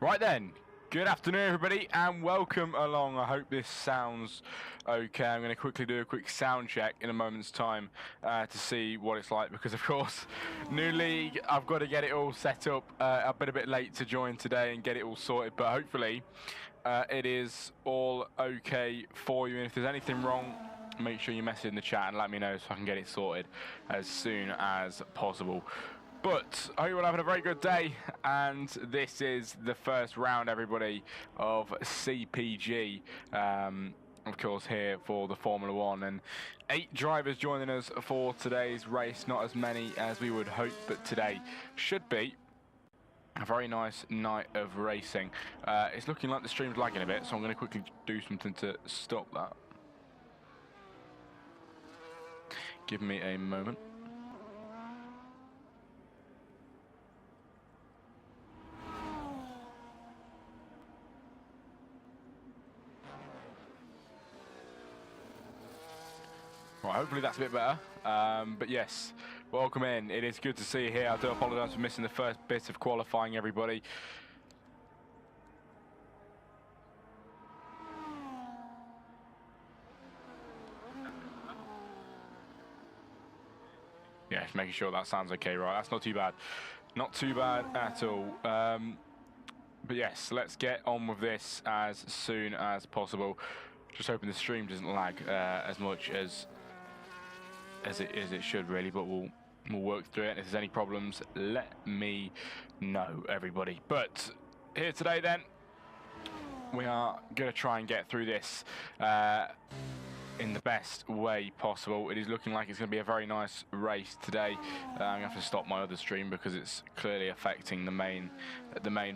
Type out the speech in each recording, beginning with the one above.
Right then, good afternoon everybody and welcome along. I hope this sounds okay. I'm going to quickly do a quick sound check in a moment's time to see what it's like, because of course, new league, I've got to get it all set up. I've been a bit late to join today and get it all sorted, but hopefully it is all okay for you. And if there's anything wrong, make sure you message in the chat and let me know so I can get it sorted as soon as possible. But I hope you're all having a very good day, and this is the first round, everybody, of CPG, of course, here for the Formula One. And 8 drivers joining us for today's race. Not as many as we would hope, but today should be a very nice night of racing. It's looking like the stream's lagging a bit, so I'm going to quickly do something to stop that. Give me a moment. Right, hopefully that's a bit better, but yes, welcome in. It is good to see you here. I do apologise for missing the first bit of qualifying, everybody. Yeah, just making sure that sounds okay, right? That's not too bad. Not too bad at all. But yes, let's get on with this as soon as possible. Just hoping the stream doesn't lag as much as it should, really, but we'll work through it. And if there's any problems, let me know, everybody. But here today, then, we are going to try and get through this in the best way possible. It is looking like it's going to be a very nice race today. I'm going to have to stop my other stream because it's clearly affecting the main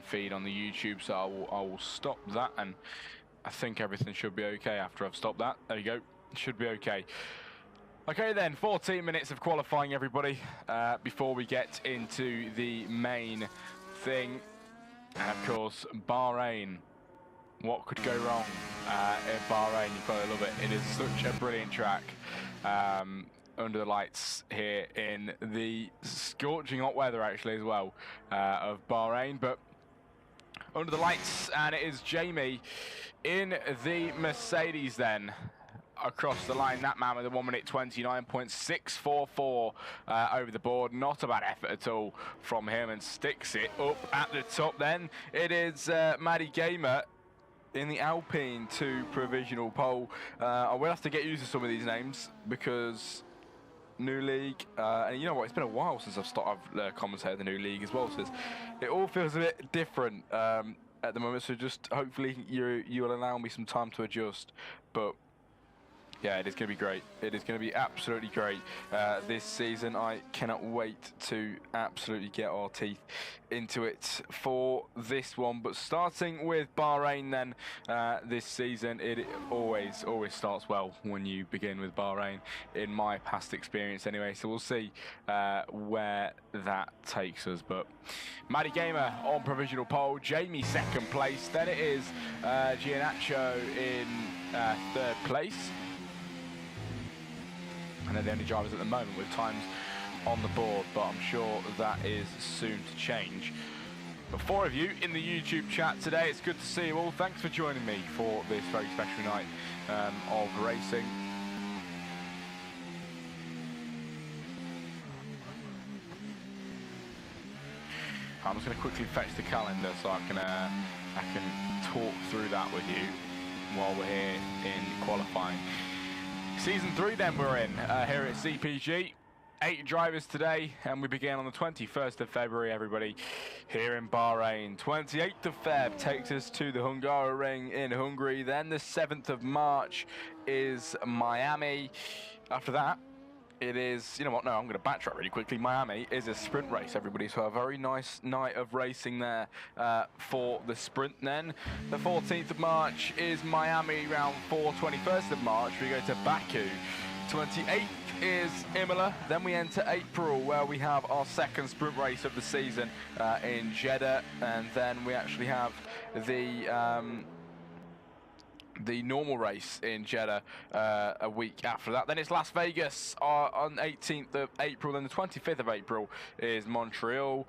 feed on the YouTube, so I will stop that, and I think everything should be okay after I've stopped that. There you go. It should be okay. Okay then, 14 minutes of qualifying, everybody, before we get into the main thing. And of course, Bahrain. What could go wrong in Bahrain? You've got to love it. It is such a brilliant track under the lights here in the scorching hot weather, actually, as well, of Bahrain. But under the lights, and it is Jamie in the Mercedes then. Across the line, that man with a 1 minute 29.644 over the board. Not a bad effort at all from him, and sticks it up at the top. Then it is Maddie Gamer in the Alpine 2 provisional pole. I will have to get used to some of these names because new league, and you know what, it's been a while since I've commentated the new league as well, so it all feels a bit different at the moment, so just hopefully you will allow me some time to adjust. But yeah, it is going to be great. It is going to be absolutely great this season. I cannot wait to absolutely get our teeth into it for this one. But starting with Bahrain then, this season, it always starts well when you begin with Bahrain, in my past experience anyway. So we'll see where that takes us. But Maddie Gamer on provisional pole, Jamie second place. Then it is Giannaccio in third place. And they're the only drivers at the moment with times on the board, but I'm sure that is soon to change. But 4 of you in the YouTube chat today, it's good to see you all. Thanks for joining me for this very special night of racing. I'm just going to quickly fetch the calendar so I can talk through that with you while we're here in qualifying. Season 3 then we're in here at CPG. 8 drivers today, and we begin on the 21st of February, everybody, here in Bahrain. 28th of Feb takes us to the Hungaroring in Hungary. Then the 7th of March is Miami. After that, it is, you know what, no, I'm going to backtrack really quickly. Miami is a sprint race, everybody, so a very nice night of racing there for the sprint then. The 14th of March is Miami round 4. 21st of March, we go to Baku. 28th is Imola. Then we enter April, where we have our second sprint race of the season in Jeddah, and then we actually have the normal race in Jeddah a week after that. Then it's Las Vegas on 18th of April. Then the 25th of April is Montreal.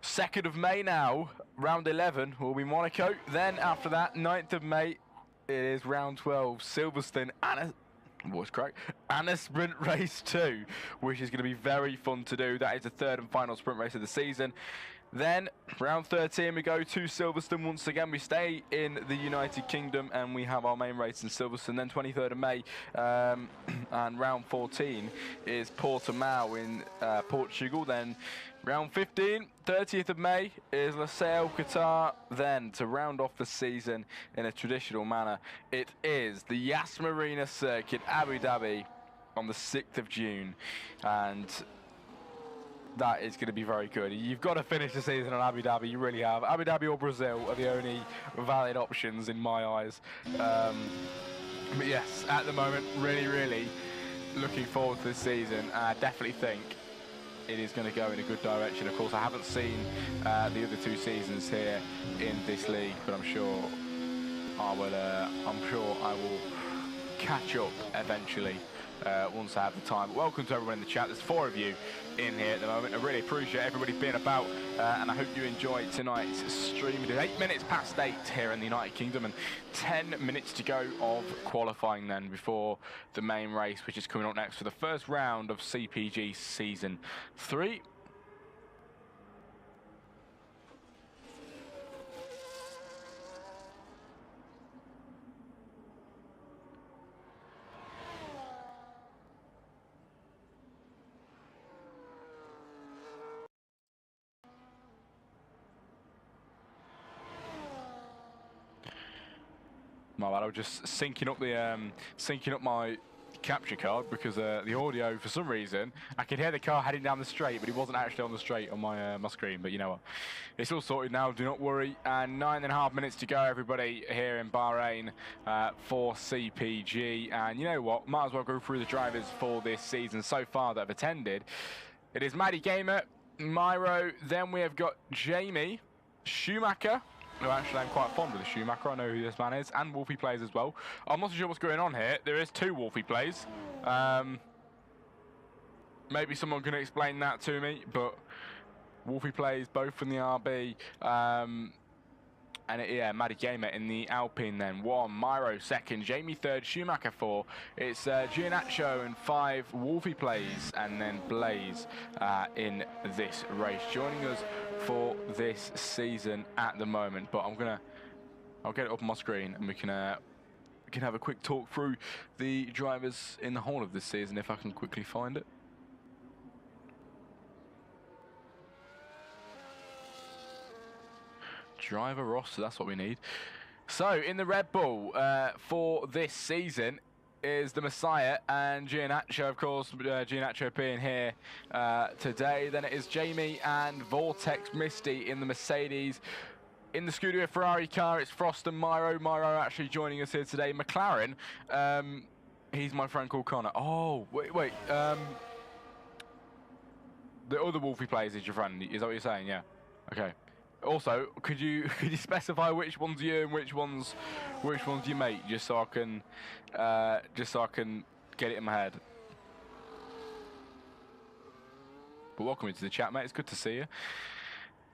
2nd of May now, round 11 will be Monaco. Then after that, 9th of May, it is round 12, Silverstone and a sprint race 2, which is going to be very fun to do. That is the 3rd and final sprint race of the season. Then round 13 we go to Silverstone once again. We stay in the United Kingdom and we have our main race in Silverstone. Then 23rd of May and round 14 is Portimao in Portugal. Then round 15, 30th of May is Losail, Qatar. Then to round off the season in a traditional manner, it is the Yas Marina Circuit, Abu Dhabi, on the 6th of June. And that is going to be very good. You've got to finish the season on Abu Dhabi, you really have. Abu Dhabi or Brazil are the only valid options in my eyes. But yes, at the moment, really looking forward to this season. I definitely think it is going to go in a good direction. Of course, I haven't seen the other 2 seasons here in this league, but I'm sure I will catch up eventually once I have the time. Welcome to everyone in the chat. There's 4 of you in here at the moment. I really appreciate everybody being about, and I hope you enjoyed tonight's stream. It is 8 minutes past 8 here in the United Kingdom and 10 minutes to go of qualifying then before the main race, which is coming up next for the first round of CPG Season 3. My bad, I was just syncing up my capture card because the audio, for some reason, I could hear the car heading down the straight, but it wasn't actually on the straight on my my screen. But you know what, it's all sorted now. Do not worry. And 9.5 minutes to go, everybody, here in Bahrain for CPG. And you know what, might as well go through the drivers for this season so far that have attended. It is Maddie Gamer, Myro. Then we have got Jamie, Schumacher. No, actually, I'm quite fond of the Schumacher. I know who this man is, and Wolfie plays as well. I'm not sure what's going on here. There is 2 Wolfie plays. Maybe someone can explain that to me, but Wolfie plays both from the RB. Yeah, Maddie Gamer in the Alpine then. 1, Myro 2nd, Jamie 3rd, Schumacher 4. It's Giannaccio and 5, Wolfie plays, and then Blaze in this race. Joining us for this season at the moment, but I'll get it up on my screen and we can have a quick talk through the drivers in the whole of this season if I can quickly find it. Driver roster, that's what we need. So in the Red Bull for this season is the Messiah and Giannaccio, of course. Giannaccio being here today. Then it is Jamie and Vortex Misty in the Mercedes. In the Scuderia Ferrari car, it's Frost and Myro. Myro actually joining us here today. McLaren, he's my friend called Connor. Oh, wait. The other Wolfie players is your friend. Is that what you're saying? Yeah. Okay. Also, could you specify which one's you and which one's your mate, just so I can get it in my head. But welcome into the chat, mate. It's good to see you.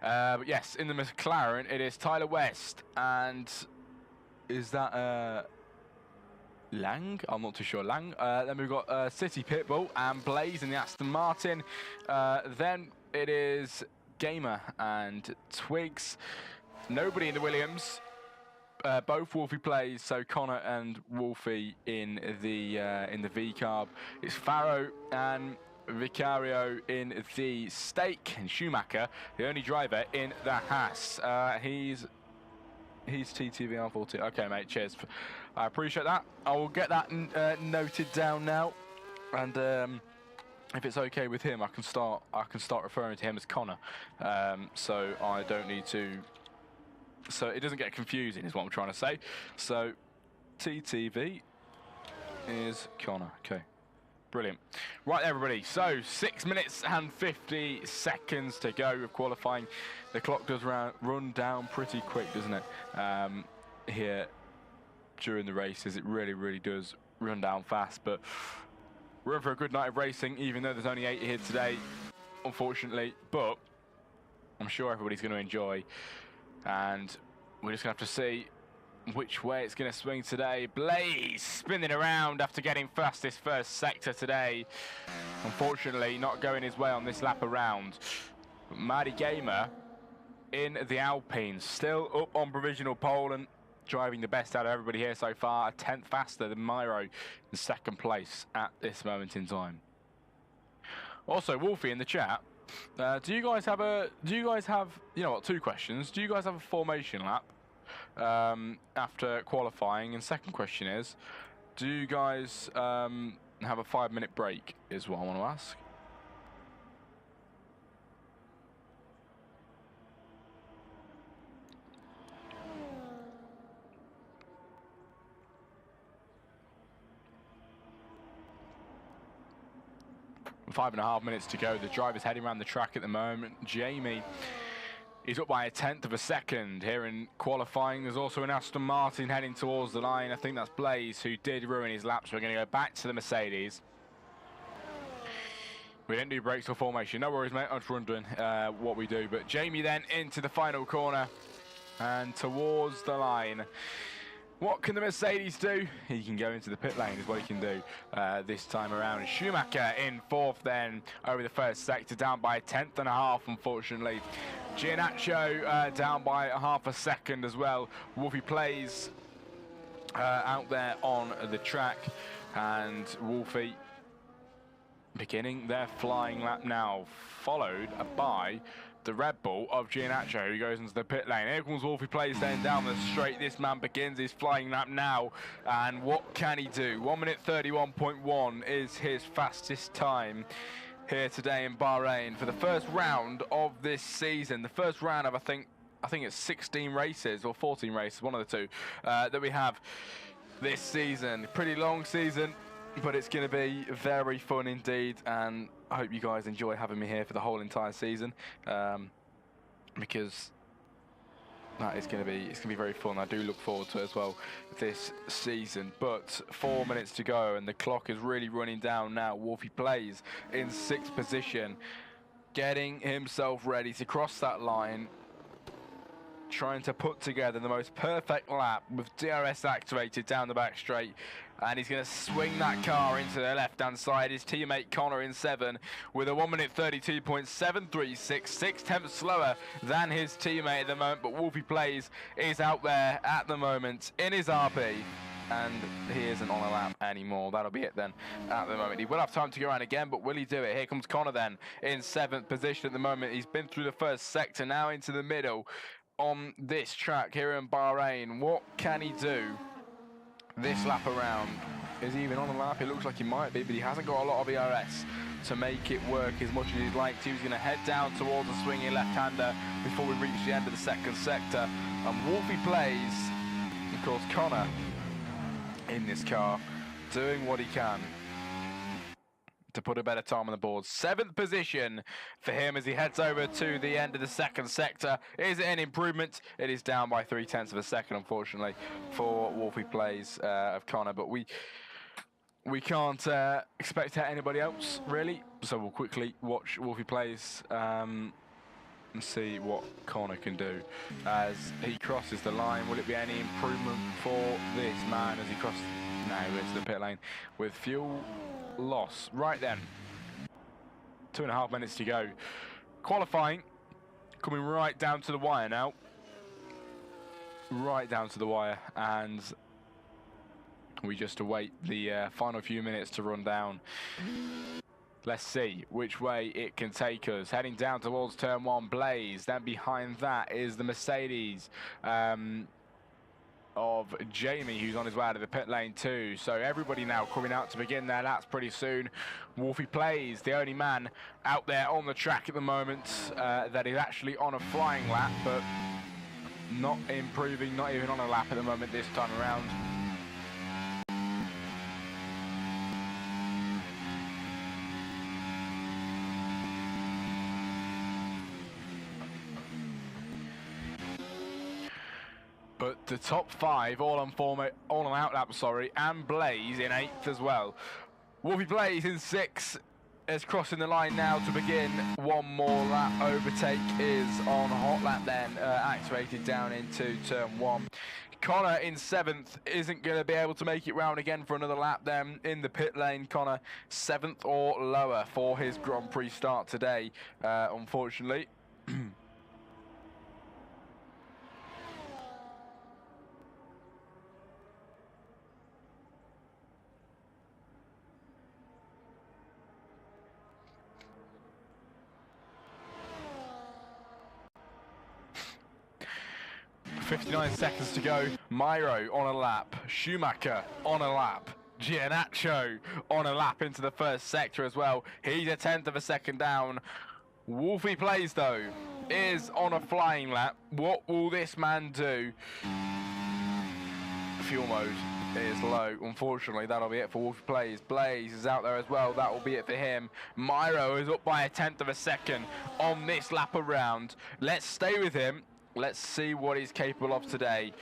But yes, in the McLaren, it is Tyler West and is that Lang? I'm not too sure. Lang. Then we've got City Pitbull and Blaze in the Aston Martin. Then it is Gamer and Twigs. Nobody in the Williams. Both Wolfie plays, so Connor and Wolfie in the V carb. It's Faro and Vicario in the Stake, and Schumacher, the only driver in the Haas. He's TTVR40. Okay, mate. Cheers. I appreciate that. I will get that noted down now, and if it's okay with him, I can start referring to him as Connor, so I don't need to. So it doesn't get confusing, is what I'm trying to say. So TTV is Connor. Okay, brilliant. Right, everybody. So 6 minutes and 50 seconds to go with qualifying. The clock does run down pretty quick, doesn't it? Here during the races, it really does run down fast. But we're in for a good night of racing, even though there's only 8 here today, unfortunately. But I'm sure everybody's going to enjoy. And we're just going to have to see which way it's going to swing today. Blaze spinning around after getting fastest first sector today. Unfortunately, not going his way on this lap around. Mighty Gamer in the Alpines, still up on provisional pole and driving the best out of everybody here so far. A tenth faster than Myro in second place at this moment in time. Also, Wolfie in the chat. Do you guys have, you know what, two questions. Do you guys have a formation lap after qualifying? And second question is, do you guys have a 5-minute break is what I want to ask. 5.5 minutes to go. The driver's heading around the track at the moment. Jamie is up by a tenth of a second here in qualifying. There's also an Aston Martin heading towards the line. I think that's Blaze, who did ruin his lap, so we're going to go back to the Mercedes. We didn't do brakes or formation. No worries, mate. I'm just wondering what we do. But Jamie then into the final corner and towards the line. What can the Mercedes do? He can go into the pit lane is what he can do this time around. Schumacher in fourth then over the first sector, down by a tenth and a half, unfortunately. Giannaccio down by half a second as well. Wolfie Plays out there on the track, and Wolfie beginning their flying lap now, followed by the Red Bull of Giannaccio, who goes into the pit lane. Here comes Wolfie Plays then down the straight. This man begins his flying lap now, and what can he do? 1 minute 31.1 is his fastest time here today in Bahrain for the first round of this season. The first round of I think it's 16 races or 14 races, one of the two, that we have this season. Pretty long season, but it's going to be very fun indeed, and I hope you guys enjoy having me here for the whole entire season, because that is going to be very fun. I do look forward to it as well this season. But 4 minutes to go, and the clock is really running down now. Wolfie Plays in 6th position, getting himself ready to cross that line, trying to put together the most perfect lap with DRS activated down the back straight, and he's going to swing that car into the left-hand side. His teammate Connor in 7 with a 1 minute 32.736, 6 tenths slower than his teammate at the moment, but Wolfie Plays is out there at the moment in his RP, and he isn't on a lap anymore. That'll be it then at the moment. He will have time to go around again, but will he do it? Here comes Connor then in 7th position at the moment. He's been through the first sector, now into the middle on this track here in Bahrain. What can he do this lap around? Is he even on the lap? It looks like he might be, but he hasn't got a lot of ERS to make it work as much as he'd like to. He's going to head down towards the swinging left-hander before we reach the end of the second sector. And Wolfie Plays, of course, Connor in this car, doing what he can to put a better time on the board. 7th position for him as he heads over to the end of the second sector. Is it an improvement? It is down by 0.3 of a second, unfortunately, for Wolfie Plays of Connor. But we can't expect anybody else, really. So we'll quickly watch Wolfie Plays and see what Connor can do as he crosses the line. Will it be any improvement for this man as he crosses now into the pit lane with fuel loss? Right then, 2.5 minutes to go. Qualifying coming right down to the wire now, right down to the wire, and we just await the final few minutes to run down. Let's see which way it can take us. Heading down towards turn 1, Blaze. Then behind that is the Mercedes of Jamie, who's on his way out of the pit lane too. So everybody now coming out to begin their laps pretty soon. Wolfie Plays, the only man out there on the track at the moment that is actually on a flying lap, but not improving, not even on a lap at the moment this time around. But the top 5 all on out lap, sorry, and Blaze in 8th as well. Wolfie Blaze in 6th is crossing the line now to begin one more lap. Overtake is on hot lap then, activated down into turn 1. Connor in 7th isn't going to be able to make it round again for another lap then in the pit lane. Connor 7th or lower for his Grand Prix start today, unfortunately. 59 seconds to go. Myro on a lap. Schumacher on a lap. Giannaccio on a lap into the first sector as well. He's a 10th of a second down. Wolfie Plays, though, is on a flying lap. What will this man do? Fuel mode is low. Unfortunately, that'll be it for Wolfie Plays. Blaze is out there as well. That will be it for him. Myro is up by a 10th of a second on this lap around. Let's stay with him. Let's see what he's capable of today.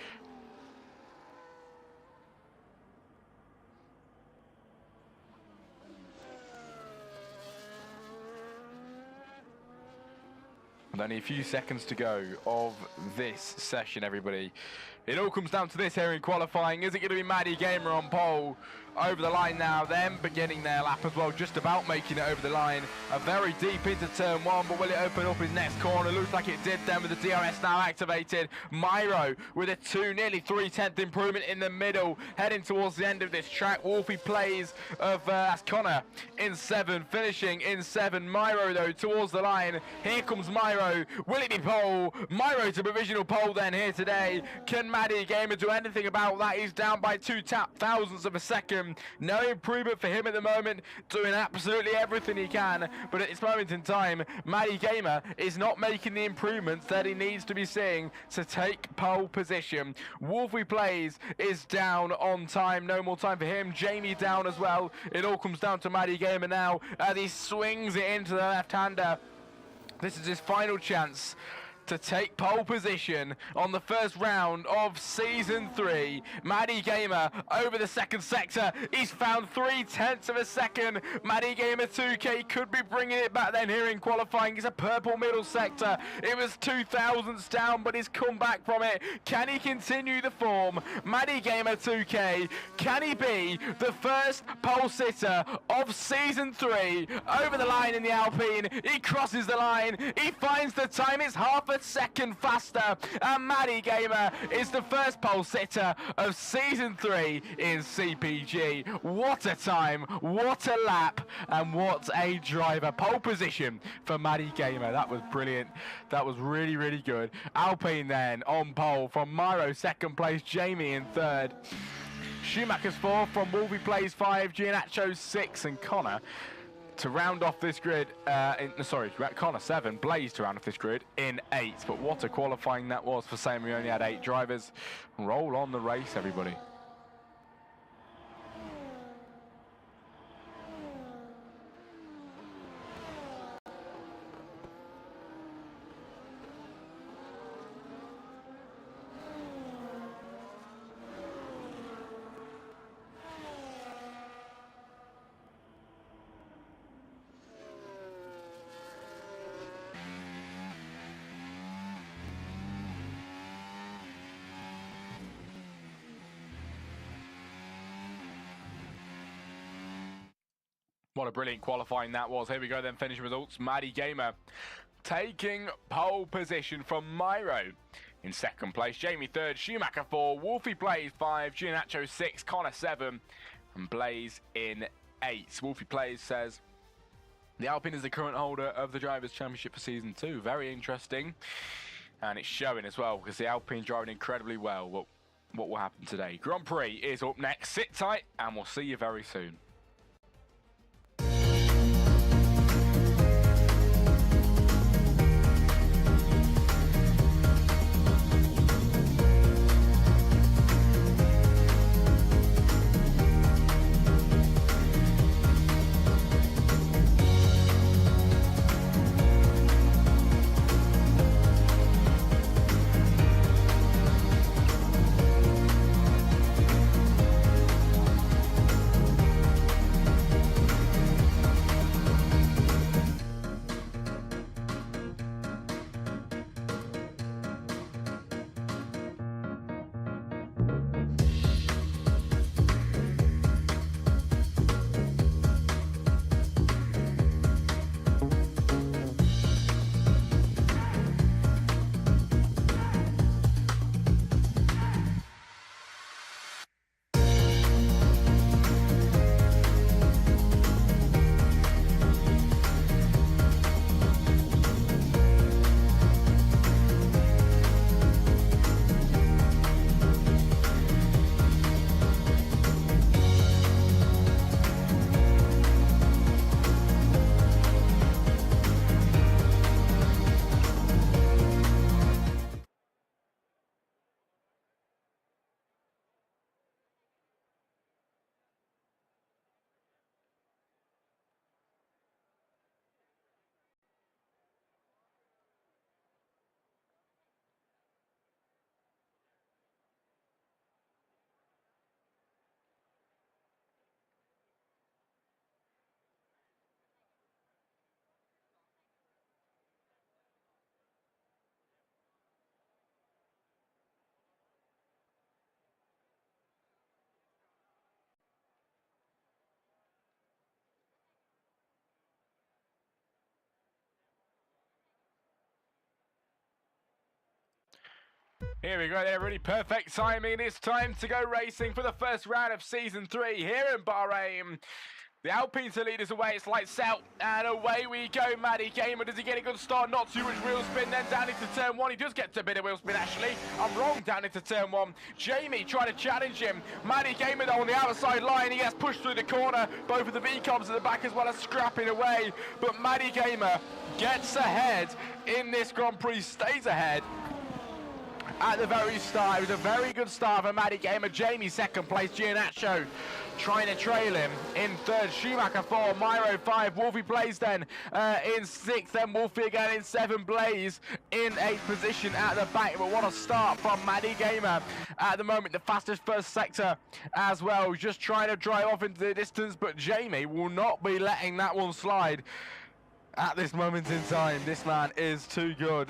And only a few seconds to go of this session, everybody. It all comes down to this here in qualifying. Is it going to be Maddie Gamer on pole? Over the line now, them beginning their lap as well, just about making it over the line. Very deep into turn 1, but will it open up his next corner? Looks like it did then with the DRS now activated. Myro with a nearly 3/10 improvement in the middle, heading towards the end of this track. Wolfie Plays of Connor in 7, finishing in 7. Myro though towards the line. Here comes Myro. Will it be pole? Myro to provisional pole then here today. Can Maddie Gamer do anything about that? He's down by 0.02 of a second. No improvement for him at the moment, doing absolutely everything he can, but at this moment in time, Maddie Gamer is not making the improvements that he needs to be seeing to take pole position. Wolfie Plays is down on time, no more time for him. Jamie down as well. It all comes down to Maddie Gamer now as he swings it into the left-hander. This is his final chance to take pole position on the first round of Season 3. Maddie Gamer over the second sector. He's found 0.3 of a second. Maddie Gamer 2K could be bringing it back then here in qualifying. It's a purple middle sector. It was 0.02 down, but he's come back from it. Can he continue the form? Maddie Gamer 2K, can he be the first pole sitter of Season 3? Over the line in the Alpine. He crosses the line. He finds the time. It's half a second faster, and Maddie Gamer is the first pole sitter of Season 3 in CPG. What a time, what a lap, and what a driver. Pole position for Maddie Gamer. That was brilliant. That was really, really good. Alpine then on pole from Myro, second place. Jamie in 3rd. Schumacher's 4th from Wolfie Plays 5. Giannaccio 6, and Connor to round off this grid, Connor 7, Blaze to round off this grid in 8. But what a qualifying that was for saying we only had 8 drivers. Roll on the race, everybody. What a brilliant qualifying that was. Here we go then, finishing results. Maddie Gamer taking pole position from Myro in 2nd place. Jamie 3rd, Schumacher 4, Wolfie Plays 5, Giannaccio 6, Connor 7, and Blaze in 8. Wolfie Plays says the Alpine is the current holder of the Drivers' Championship for Season 2. Very interesting. And it's showing as well, because the Alpine driving incredibly well. What will happen today? Grand Prix is up next. Sit tight, and we'll see you very soon. Here we go there, really perfect timing. It's time to go racing for the first round of Season 3 here in Bahrain. The Alpines are leaders away, it's lights out, and away we go. Maddie Gamer, does he get a good start? Not too much wheel spin, then down into turn 1. He does get a bit of wheel spin, actually. I'm wrong, down into turn 1. Jamie trying to challenge him. Maddie Gamer, though, on the outside line. He gets pushed through the corner. Both of the V-Cobs at the back as well as scrapping away. But Maddie Gamer gets ahead in this Grand Prix, stays ahead. At the very start, it was a very good start for Maddie Gamer. Jamie second place, Giannaccio trying to trail him in third, Schumacher 4, Myro 5, Wolfie Blaze then in 6th, then Wolfie again in 7th, Blaze in 8th position at the back. But what a start from Maddie Gamer at the moment, the fastest first sector as well, just trying to drive off into the distance, but Jamie will not be letting that one slide at this moment in time. This man is too good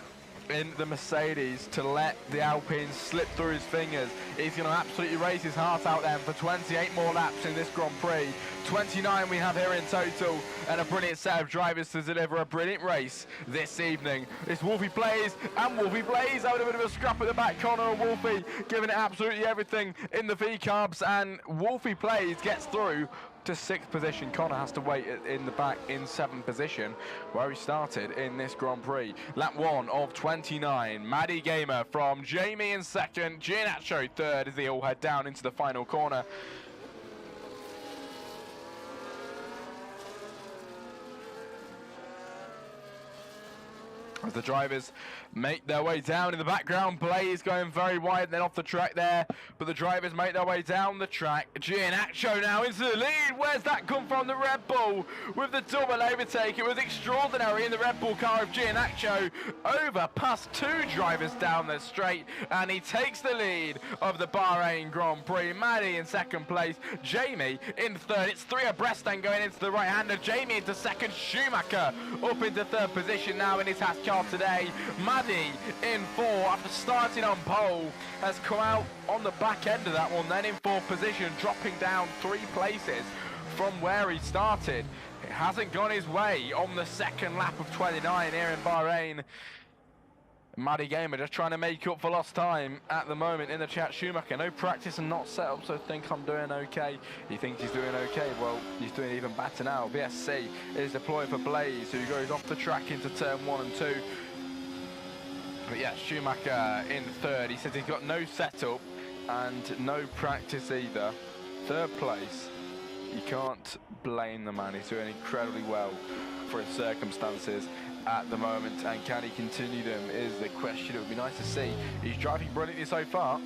in the Mercedes to let the Alpines slip through his fingers. He's going to absolutely race his heart out then for 28 more laps in this Grand Prix. 29 we have here in total, and a brilliant set of drivers to deliver a brilliant race this evening. It's Wolfie Blaze and Wolfie Blaze having a bit of a scrap at the back. Connor and Wolfie giving it absolutely everything in the V-Carbs, and Wolfie Blaze gets through to 6th position. Connor has to wait in the back in 7th position, where he started in this Grand Prix. Lap 1 of 29. Maddie Gamer from Jamie in 2nd, Giannaccio 3rd as they all head down into the final corner. As the drivers make their way down in the background, Blaze going very wide and then off the track there, but the drivers make their way down the track. Giannaccio now into the lead. Where's that come from? The Red Bull with the double overtake. It was extraordinary in the Red Bull car of Giannaccio, over past 2 drivers down the straight, and he takes the lead of the Bahrain Grand Prix. Maddie in 2nd place, Jamie in 3rd. It's 3 abreast then going into the right-hander. Jamie into 2nd, Schumacher up into 3rd position now in his Haas car today. Maddie in 4 after starting on pole, has come out on the back end of that one, then in 4th position, dropping down 3 places from where he started. It hasn't gone his way on the 2nd lap of 29 here in Bahrain. Maddie Gamer just trying to make up for lost time at the moment in the chat. Schumacher, no practice and not set up, so think I'm doing okay. He thinks he's doing okay. Well, he's doing even better now. VSC is deployed for Blaze, who goes off the track into turn 1 and 2. But yeah, Schumacher in 3rd. He says he's got no setup and no practice either. 3rd place. You can't blame the man. He's doing incredibly well for his circumstances at the moment, and can he continue them is the question. It would be nice to see. He's driving brilliantly so far.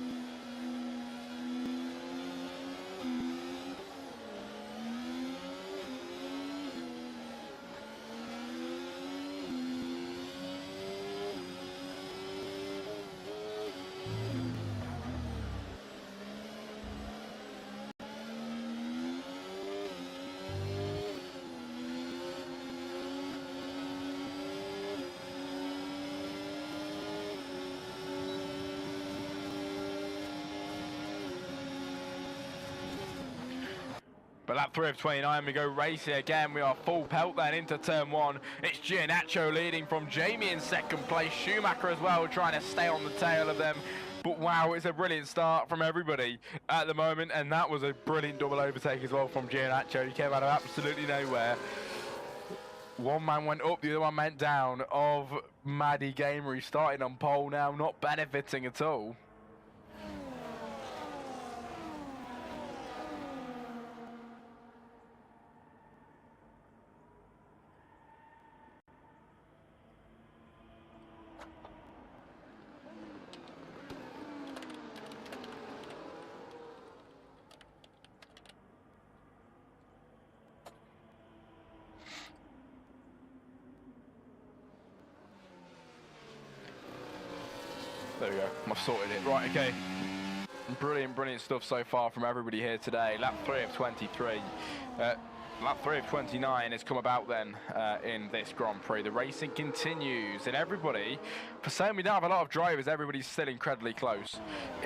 But lap 3 of 29, we go racing again. We are full pelt then into turn 1. It's Giannaccio leading from Jamie in 2nd place. Schumacher as well trying to stay on the tail of them. But wow, it's a brilliant start from everybody at the moment. And that was a brilliant double overtake as well from Giannaccio. He came out of absolutely nowhere. One man went up, the other one went down of Maddie Gamer. He's starting on pole now, not benefiting at all. There we go, I've sorted it. Right, okay. Brilliant, brilliant stuff so far from everybody here today. Lap 3 of 23. Lap 3 of 29 has come about then in this Grand Prix. The racing continues, and everybody, for saying we don't have a lot of drivers, everybody's still incredibly close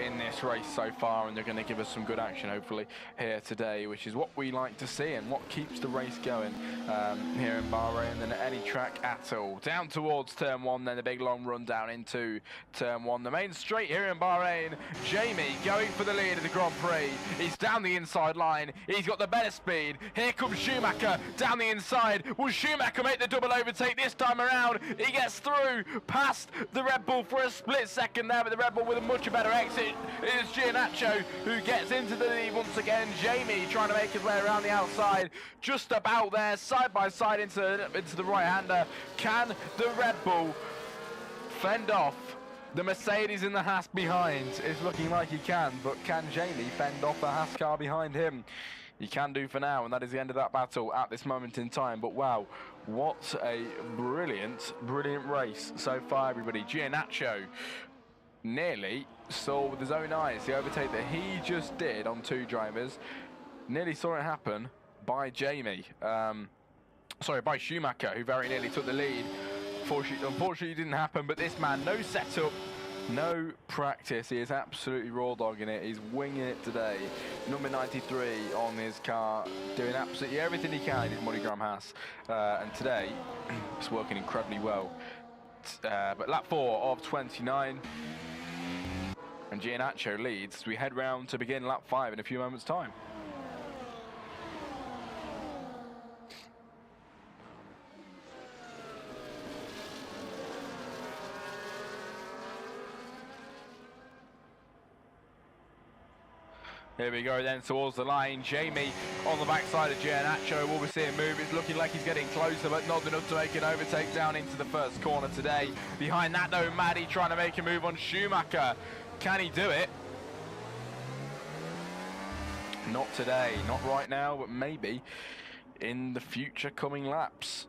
in this race so far, and they're going to give us some good action, hopefully, here today, which is what we like to see and what keeps the race going here in Bahrain than at any track at all. Down towards turn 1, then the big long run down into turn 1. The main straight here in Bahrain, Jamie going for the lead of the Grand Prix. He's down the inside line. He's got the better speed. Here comes Schumacher down the inside. Will Schumacher make the double overtake this time around? He gets through past the Red Bull for a split second there, but the Red Bull with a much better exit. It is Giannaccio who gets into the lead once again. Jamie trying to make his way around the outside, just about there, side by side into the right-hander. Can the Red Bull fend off the Mercedes in the Haas behind? It's looking like he can, but can Jamie fend off the Haas car behind him? He can do for now, and that is the end of that battle at this moment in time. But wow, what a brilliant, brilliant race so far, everybody. Giannaccio nearly saw with his own eyes the overtake that he just did on 2 drivers. Nearly saw it happen by Jamie. Sorry, by Schumacher, who very nearly took the lead. Unfortunately, it didn't happen, but this man, no setup, no practice. He is absolutely raw dogging it. He's winging it today. Number 93 on his car, doing absolutely everything he can in his MoneyGram Haas. And today, it's working incredibly well. But lap 4 of 29. And Giannaccio leads as we head round to begin lap 5 in a few moments' time. Here we go then towards the line. Jamie on the backside of Giannaccio. Will we see him move? It's looking like he's getting closer, but not enough to make an overtake down into the first corner today. Behind that though, Maddie trying to make a move on Schumacher. Can he do it? Not today, not right now, but maybe in the future coming laps.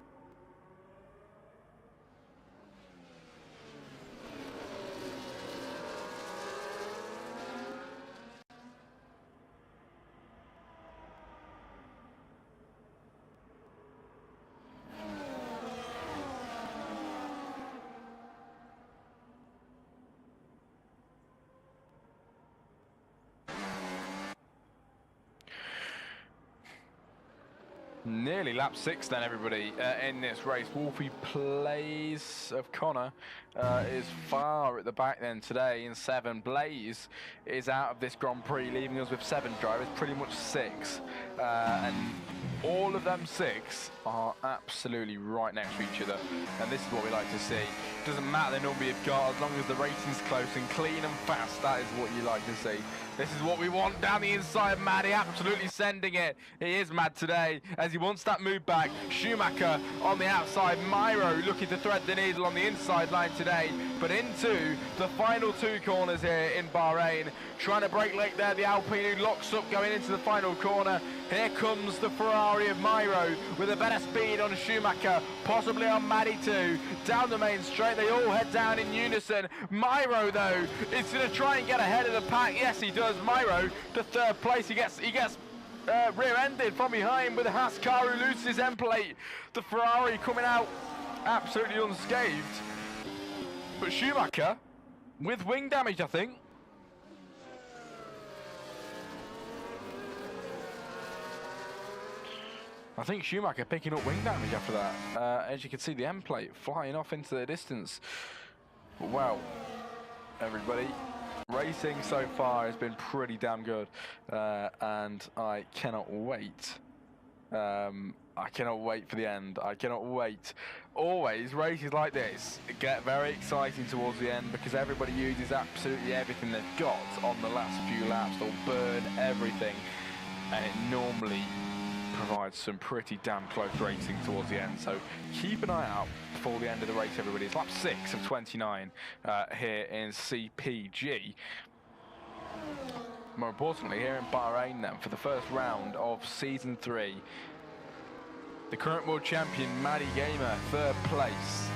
Nearly lap 6 then, everybody, in this race. Wolfie Plays of Connor is far at the back then today in 7. Blaze is out of this Grand Prix, leaving us with 7 drivers, pretty much 6. And all of them 6 are absolutely right next to each other. And this is what we like to see. Doesn't matter the number you've got, as long as the racing's close and clean and fast, that is what you like to see. This is what we want down the inside. Maddie absolutely sending it. He is mad today as he wants that move back. Schumacher on the outside. Myro looking to thread the needle on the inside line today. But into the final 2 corners here in Bahrain. Trying to break late there. The Alpine who locks up going into the final corner. Here comes the Ferrari of Myro with a better speed on Schumacher. Possibly on Maddie too. Down the main straight. They all head down in unison. Myro though is going to try and get ahead of the pack. Yes, he does. Myro to 3rd place. He gets rear-ended from behind with a Haas car who loses his end plate. The Ferrari coming out absolutely unscathed. But Schumacher with wing damage, I think. I think Schumacher picking up wing damage after that. As you can see, the end plate flying off into the distance. But wow, everybody, racing so far has been pretty damn good, and I cannot wait. I cannot wait for the end. I cannot wait. Always, races like this get very exciting towards the end because everybody uses absolutely everything they've got on the last few laps. They'll burn everything, and it normally provides some pretty damn close racing towards the end. So keep an eye out before the end of the race, everybody. It's lap 6 of 29 here in CPG. More importantly, here in Bahrain then, for the first round of Season 3. The current world champion, Maddie Gamer, 3rd place.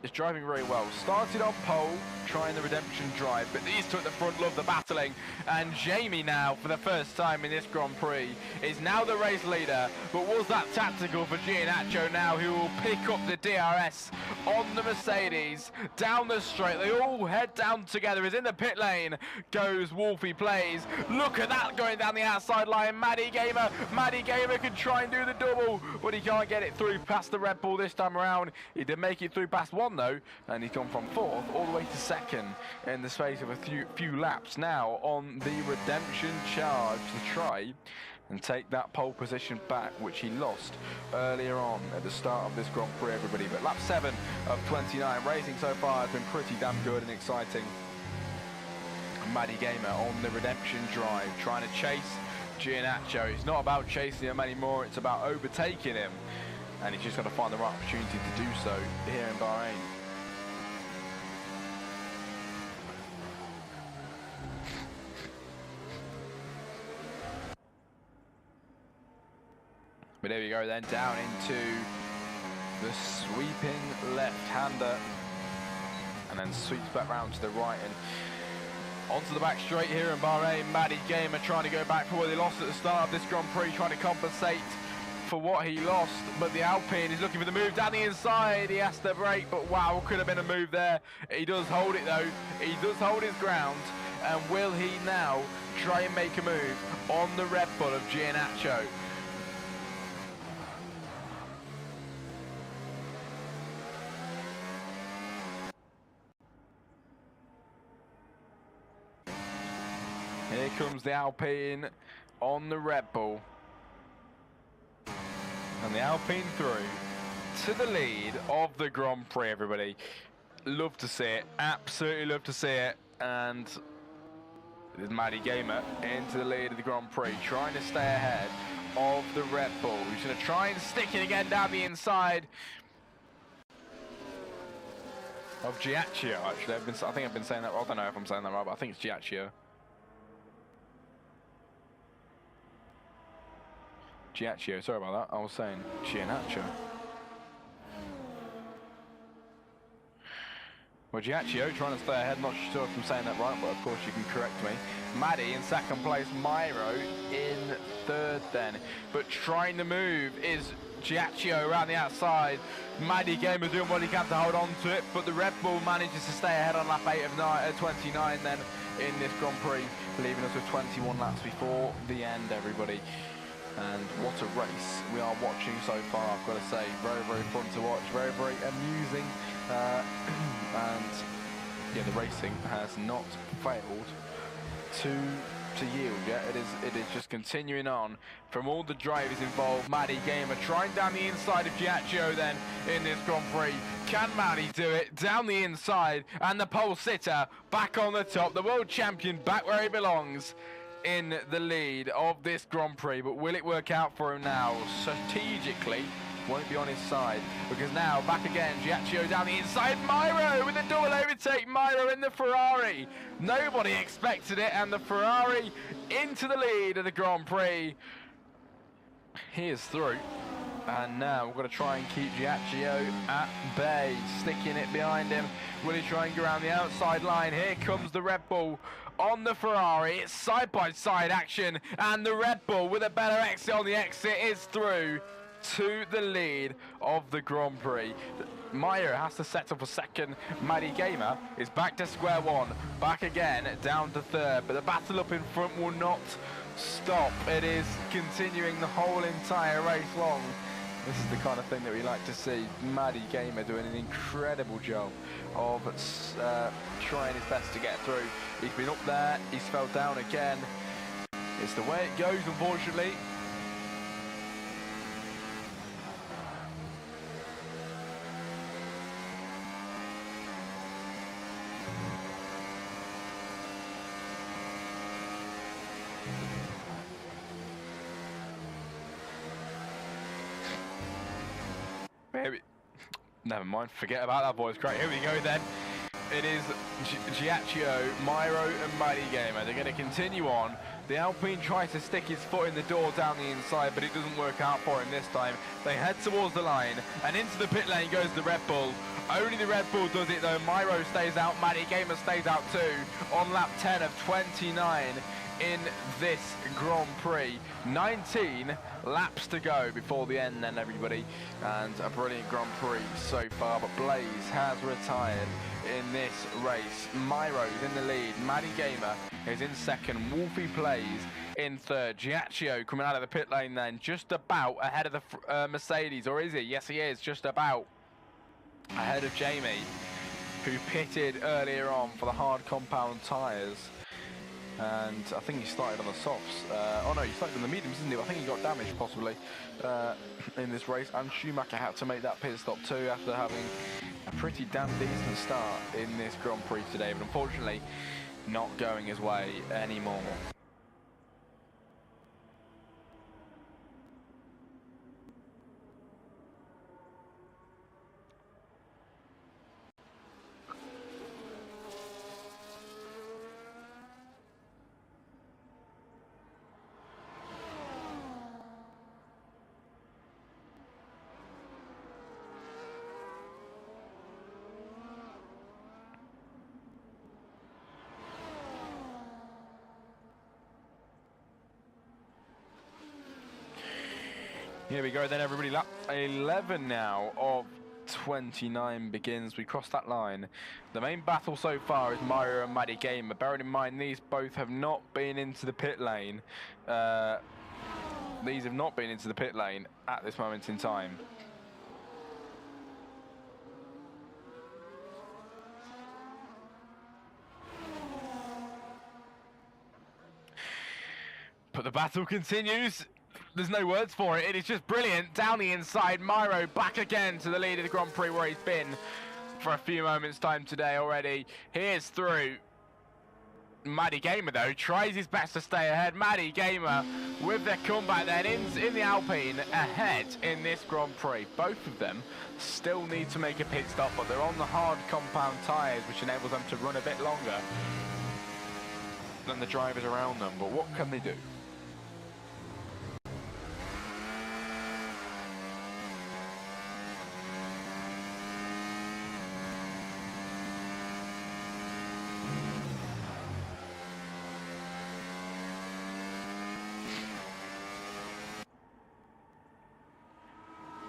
is driving very well. Started on pole, trying the redemption drive, but these took the front, love the battling. And Jamie now, for the first time in this Grand Prix, is now the race leader. But was that tactical for Giannaccio now, who will pick up the DRS on the Mercedes down the straight? They all head down together. Is in the pit lane, goes Wolfie Plays. Look at that going down the outside line. Maddie Gamer can try and do the double, but he can't get it through past the Red Bull this time around. He did make it through past one though, and he's gone from 4th all the way to 2nd in the space of a few laps. Now on the redemption charge to try and take that pole position back, which he lost earlier on at the start of this Grand Prix, everybody. But lap 7 of 29, racing so far has been pretty damn good and exciting. Maddie Gamer on the redemption drive, trying to chase Giannaccio. It's not about chasing him anymore, it's about overtaking him. And he's just got to find the right opportunity to do so here in Bahrain. But there we go then, down into the sweeping left-hander. And then sweeps back round to the right and onto the back straight here in Bahrain. Maddie Gamer trying to go back for what they lost at the start of this Grand Prix, trying to compensate for what he lost. But the Alpine is looking for the move down the inside. He has to brake, but wow, could have been a move there. He does hold it though. He does hold his ground. And will he now try and make a move on the Red Bull of Giannaccio? Here comes the Alpine on the Red Bull. And the Alpine through to the lead of the Grand Prix, everybody. Love to see it, absolutely love to see it. And there's Maddie Gamer into the lead of the Grand Prix, trying to stay ahead of the Red Bull. He's going to try and stick it again down the inside of Giannaccio, actually. I think I've been saying that, I don't know if I'm saying that right, but I think it's Giannaccio. Giannaccio, sorry about that, I was saying Giannaccio. Well, Giannaccio trying to stay ahead, not sure if I'm saying that right, but of course you can correct me. Maddie in 2nd place, Myro in 3rd then. But trying to move is Giannaccio around the outside. Maddie Gamer doing what he can to hold on to it, but the Red Bull manages to stay ahead on lap 8 of 29 then in this Grand Prix, leaving us with 21 laps before the end, everybody. And what a race we are watching so far, I've got to say. Very, very fun to watch, very, very amusing. And yeah, the racing has not failed to yield yet. It is just continuing on from all the drivers involved. Maddie Gamer trying down the inside of Giannaccio then in this Grand Prix. Can Maddie do it? Down the inside, and the pole sitter back on the top. The world champion back where he belongs in the lead of this Grand Prix. But will it work out for him now? Strategically won't be on his side, because now back again, Giannaccio down the inside. Myro with a double overtake. Myro in the Ferrari. Nobody expected it, and the Ferrari into the lead of the Grand Prix. He is through, and now we're going to try and keep Giannaccio at bay, sticking it behind him. Will he try and go around the outside line? Here comes the Red Bull on the Ferrari. It's side-by-side action, and the Red Bull with a better exit on the exit is through to the lead of the Grand Prix. Meyer has to settle for 2nd. Maddie Gamer is back to square one, back again down to 3rd, but the battle up in front will not stop. It is continuing the whole entire race long. This is the kind of thing that we like to see. Maddie Gamer doing an incredible job of trying his best to get through. He's been up there, he's fell down again. It's the way it goes, unfortunately. Maybe. Never mind, forget about that voice crack. Here we go then. It is Giannaccio, Myro and Maddie Gamer. They're going to continue on The Alpine tries to stick his foot in the door down the inside, but it doesn't work out for him this time. They head towards the line, and into the pit lane goes the Red Bull. Only the Red Bull does it though. Myro stays out, Maddie Gamer stays out too on lap 10 of 29 in this Grand Prix. 19 laps to go before the end then, everybody, and a brilliant Grand Prix so far, but Blaze has retired in this race. Myro's in the lead, Maddie Gamer is in second, Wolfie Plays in third. Giacchio coming out of the pit lane then, just about ahead of the Mercedes, or is he? Yes, he is, just about ahead of Jamie, who pitted earlier on for the hard compound tyres. And I think he started on the softs. Oh no, he started on the mediums, didn't he? I think he got damaged possibly in this race. And Schumacher had to make that pit stop too after having a pretty damn decent start in this Grand Prix today, but unfortunately not going his way anymore. Here we go then, everybody. Lap 11 now of 29 begins. We cross that line. The main battle so far is Mario and Maddie Gamer. Bearing in mind these both have not been into the pit lane. These have not been into the pit lane at this moment in time. But the battle continues. There's no words for it. It is just brilliant. Down the inside, Myro back again to the lead of the Grand Prix where he's been for a few moments time today already. Here's through. Maddie Gamer though tries his best to stay ahead. Maddie Gamer with their comeback then in the Alpine ahead in this Grand Prix. Both of them still need to make a pit stop, but they're on the hard compound tyres, which enables them to run a bit longer than the drivers around them. But what can they do?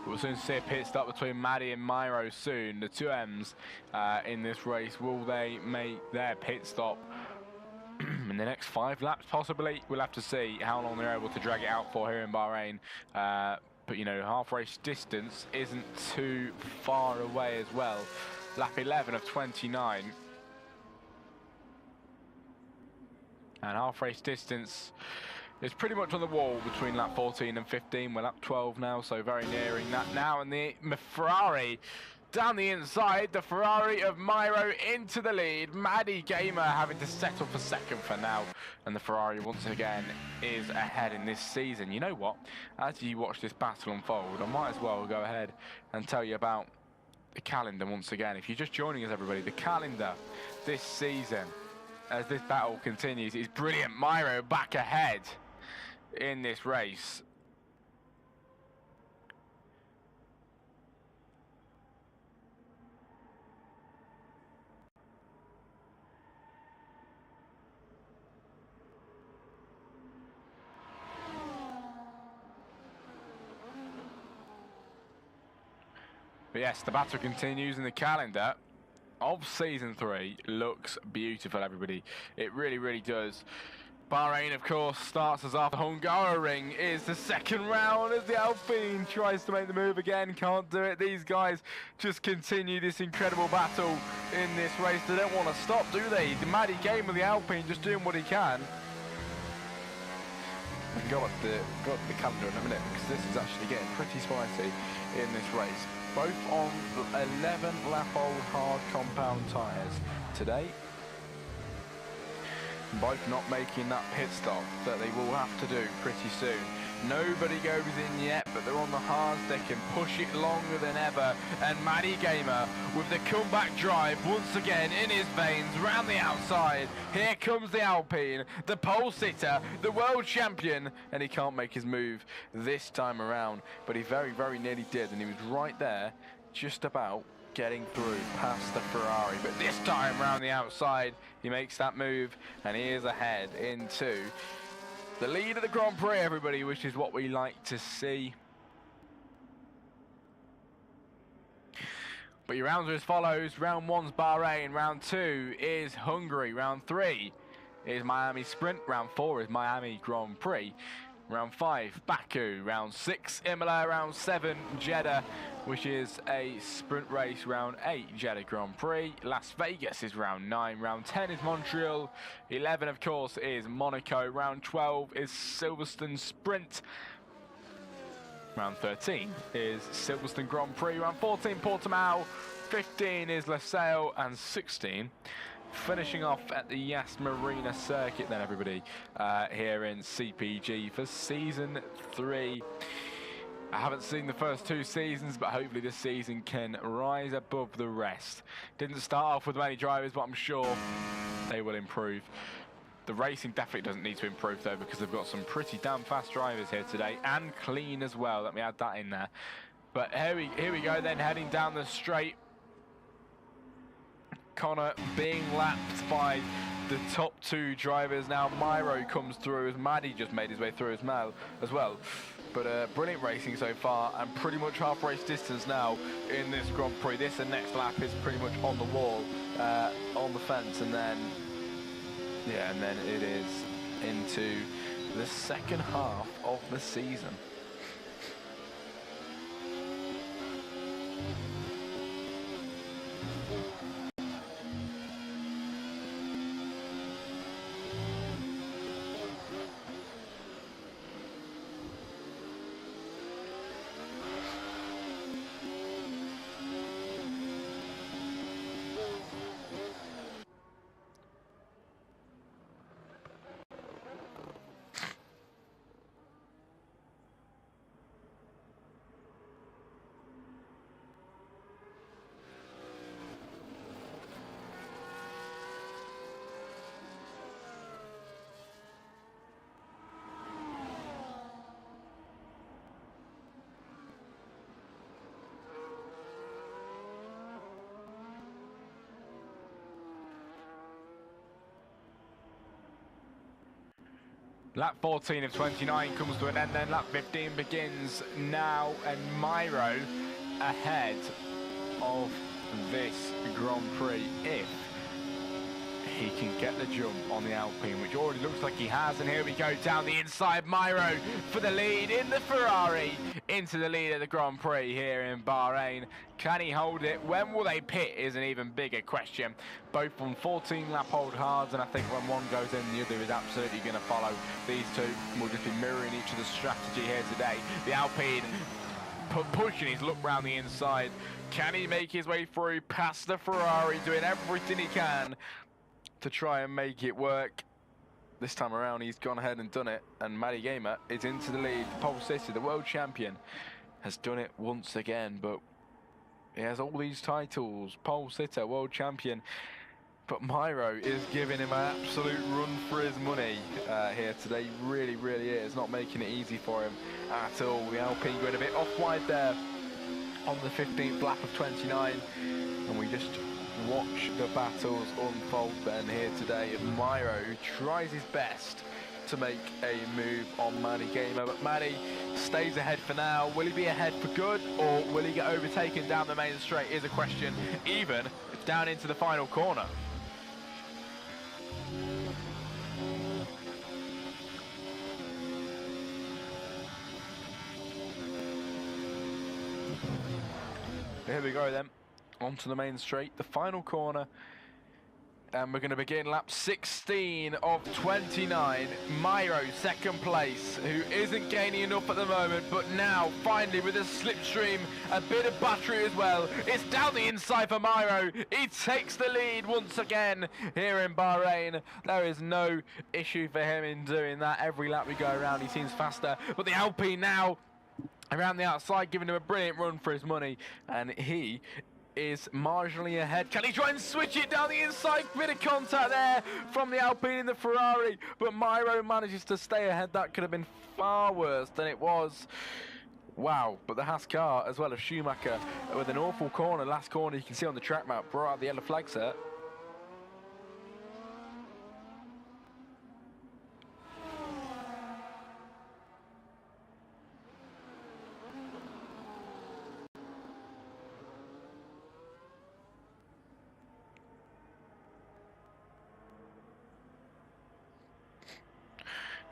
We'll soon see a pit stop between Maddie and Myro soon. The two M's in this race, will they make their pit stop in the next 5 laps possibly? We'll have to see how long they're able to drag it out for here in Bahrain. But you know, half race distance isn't too far away as well. Lap 11 of 29. And half race distance is pretty much on the wall between lap 14 and 15. We're lap 12 now, so very nearing that now. And the Ferrari down the inside, the Ferrari of Myro into the lead. Maddie Gamer having to settle for second for now. And the Ferrari once again is ahead in this season. You know what? As you watch this battle unfold, I might as well go ahead and tell you about the calendar once again. If you're just joining us, everybody, the calendar this season, as this battle continues, is brilliant. Myro back ahead in this race. But yes, the battle continues, and the calendar of Season 3 looks beautiful, everybody. It really, really does. Bahrain, of course, starts us off. The Hungaroring is the second round as the Alpine tries to make the move again. Can't do it. These guys just continue this incredible battle in this race. They don't want to stop, do they? The Maddie Game of the Alpine just doing what he can. We can go up the calendar in a minute, because this is actually getting pretty spicy in this race. Both on 11-lap-old hard compound tyres today. Both not making that pit stop that they will have to do pretty soon Nobody goes in yet, but they're on the hards. They can push it longer than ever. And Matty Gamer with the comeback drive once again in his veins, round the outside. Here comes the Alpine, the pole sitter, the world champion, and he can't make his move this time around. But he very, very nearly did, and he was right there, just about getting through past the Ferrari. But this time round the outside, he makes that move, and he is ahead into the lead of the Grand Prix, everybody, which is what we like to see. But your rounds are as follows. Round 1's Bahrain. Round 2 is Hungary. Round 3 is Miami Sprint. Round 4 is Miami Grand Prix. Round 5, Baku. Round 6, Imola. Round 7, Jeddah, which is a sprint race. Round 8, Jeddah Grand Prix. Las Vegas is round 9. Round 10 is Montreal. 11, of course, is Monaco. Round 12 is Silverstone Sprint. Round 13 is Silverstone Grand Prix. Round 14, Portimao. 15 is Losail. And 16, finishing off at the Yas Marina circuit then, everybody, here in CPG for Season 3. I haven't seen the first 2 seasons, but hopefully this season can rise above the rest. Didn't start off with many drivers, but I'm sure they will improve. The racing definitely doesn't need to improve, though, because they've got some pretty damn fast drivers here today, and clean as well. Let me add that in there. But here we go then, heading down the straight. Connor being lapped by the top 2 drivers. Now Myro comes through as Maddie just made his way through as well. But brilliant racing so far, and pretty much half race distance now in this Grand Prix. This and next lap is pretty much on the wall, on the fence, and then it is into the second half of the season. Lap 14 of 29 comes to an end then. Lap 15 begins now, and Myro ahead of this Grand Prix if he can get the jump on the Alpine, which already looks like he has. And here we go down the inside. Myro for the lead in the Ferrari, into the lead of the Grand Prix here in Bahrain. Can he hold it? When will they pit is an even bigger question. Both on 14 lap hold hards, and I think when one goes in, the other is absolutely going to follow. These two will just be mirroring each other's strategy here today. The Alpine pushing his look round the inside. Can he make his way through past the Ferrari, doing everything he can to try and make it work? This time around, he's gone ahead and done it, and Matty Gamer is into the lead. Pole City, the world champion, has done it once again, but he has all these titles, pole sitter, world champion. But Myro is giving him an absolute run for his money here today. He really, really is. Not making it easy for him at all. The Alpine going a bit off wide there on the 15th lap of 29. And we just watch the battles unfold then here today. Myro, who tries his best to make a move on Matty Gamer, but Matty stays ahead for now. Will he be ahead for good, or will he get overtaken down the main straight is a question, even down into the final corner. Here we go then, onto the main straight, the final corner. And we're going to begin lap 16 of 29. Myro, second place, who isn't gaining enough at the moment, but now, finally, with a slipstream, a bit of battery as well. It's down the inside for Myro. He takes the lead once again here in Bahrain. There is no issue for him in doing that. Every lap we go around, he seems faster. But the Alpine now around the outside, giving him a brilliant run for his money. And he is marginally ahead. Can he try and switch it down the inside? Bit of contact there from the Alpine in the Ferrari, but Myro manages to stay ahead. That could have been far worse than it was. Wow, but the Haas car, as well as Schumacher, with an awful corner, last corner you can see on the track map, brought out the yellow flag set.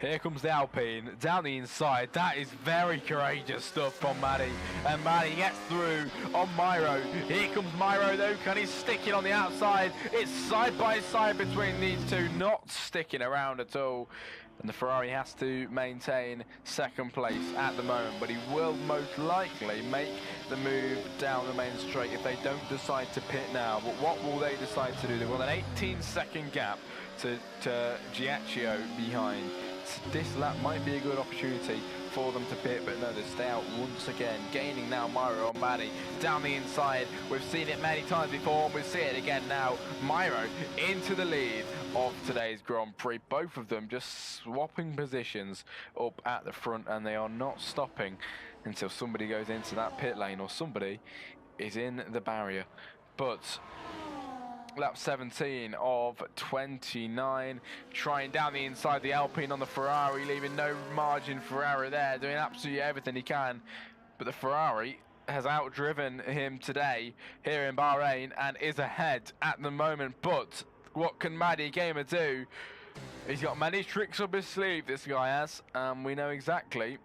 Here comes the Alpine, down the inside. That is very courageous stuff from Maddie. And Maddie gets through on Myro. Here comes Myro though, can he stick it on the outside? It's side by side between these two, not sticking around at all. And the Ferrari has to maintain second place at the moment, but he will most likely make the move down the main straight if they don't decide to pit now. But what will they decide to do? They've got an 18-second gap to Giacchio behind. This lap might be a good opportunity for them to pit, but no, they stay out once again. Gaining now Myro on Maddie down the inside. We've seen it many times before, and we see it again now. Myro into the lead of today's Grand Prix. Both of them just swapping positions up at the front, and they are not stopping until somebody goes into that pit lane or somebody is in the barrier. But lap 17 of 29, trying down the inside the Alpine on the Ferrari, leaving no margin for error there, doing absolutely everything he can. But the Ferrari has outdriven him today here in Bahrain and is ahead at the moment. But what can Maddie Gamer do? He's got many tricks up his sleeve, this guy has, and we know exactly